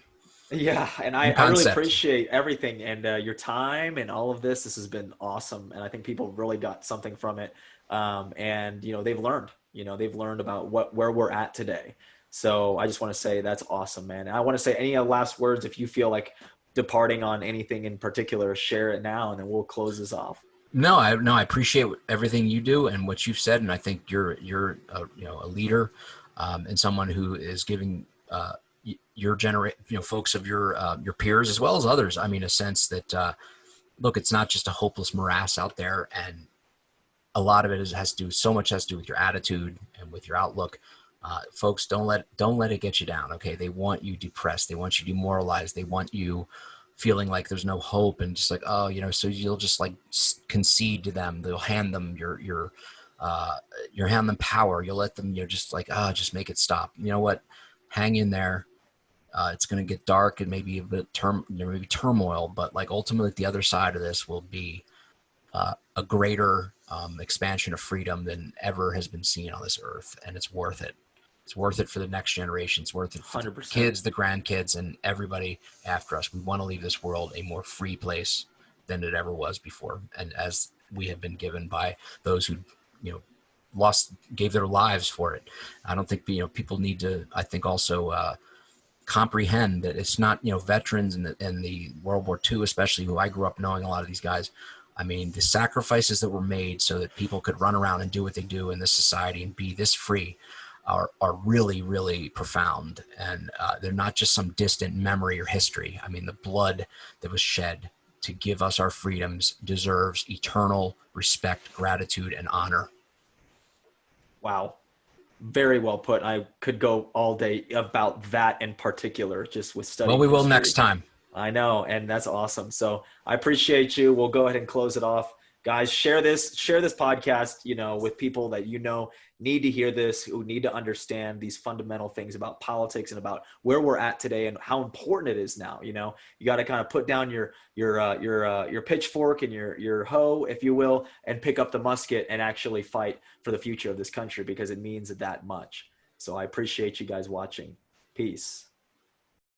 Yeah, and I, and I really concept. appreciate everything and your time and all of this. This has been awesome, and I think people really got something from it. And they've learned. They've learned about where we're at today. So I just want to say that's awesome, man. And I want to say any last words if you feel like departing on anything in particular, share it now, and then we'll close this off. No, I appreciate everything you do and what you've said, and I think you're a leader, and someone who is giving your folks of your peers as well as others. I mean, a sense that look, it's not just a hopeless morass out there, and a lot of it has to do so much has to do with your attitude and with your outlook. Folks, don't let it get you down. Okay, they want you depressed. They want you demoralized. They want you feeling like there's no hope and just like, oh, so you'll just like concede to them. They'll hand them your hand them power. You'll let them, just like, just make it stop. You know what? Hang in there. It's going to get dark and maybe a bit maybe turmoil, but like ultimately the other side of this will be a greater expansion of freedom than ever has been seen on this earth, and it's worth it. It's worth it for the next generation. It's worth it for 100%. the kids, the grandkids, and everybody after us. We want to leave this world a more free place than it ever was before, and as we have been given by those who, gave their lives for it. I don't think people need to. I think also comprehend that it's not veterans in the World War II, especially, who I grew up knowing a lot of these guys. I mean, the sacrifices that were made so that people could run around and do what they do in this society and be this free are really, really profound. And they're not just some distant memory or history. I mean, the blood that was shed to give us our freedoms deserves eternal respect, gratitude, and honor. Wow. Very well put. I could go all day about that in particular, just with studying. Well, we will history. next time. I know, and that's awesome. So I appreciate you. We'll go ahead and close it off. Guys, share this podcast, with people that need to hear this, who need to understand these fundamental things about politics and about where we're at today and how important it is now. You got to kind of put down your pitchfork and your hoe, if you will, and pick up the musket and actually fight for the future of this country, because it means that much. So I appreciate you guys watching. Peace.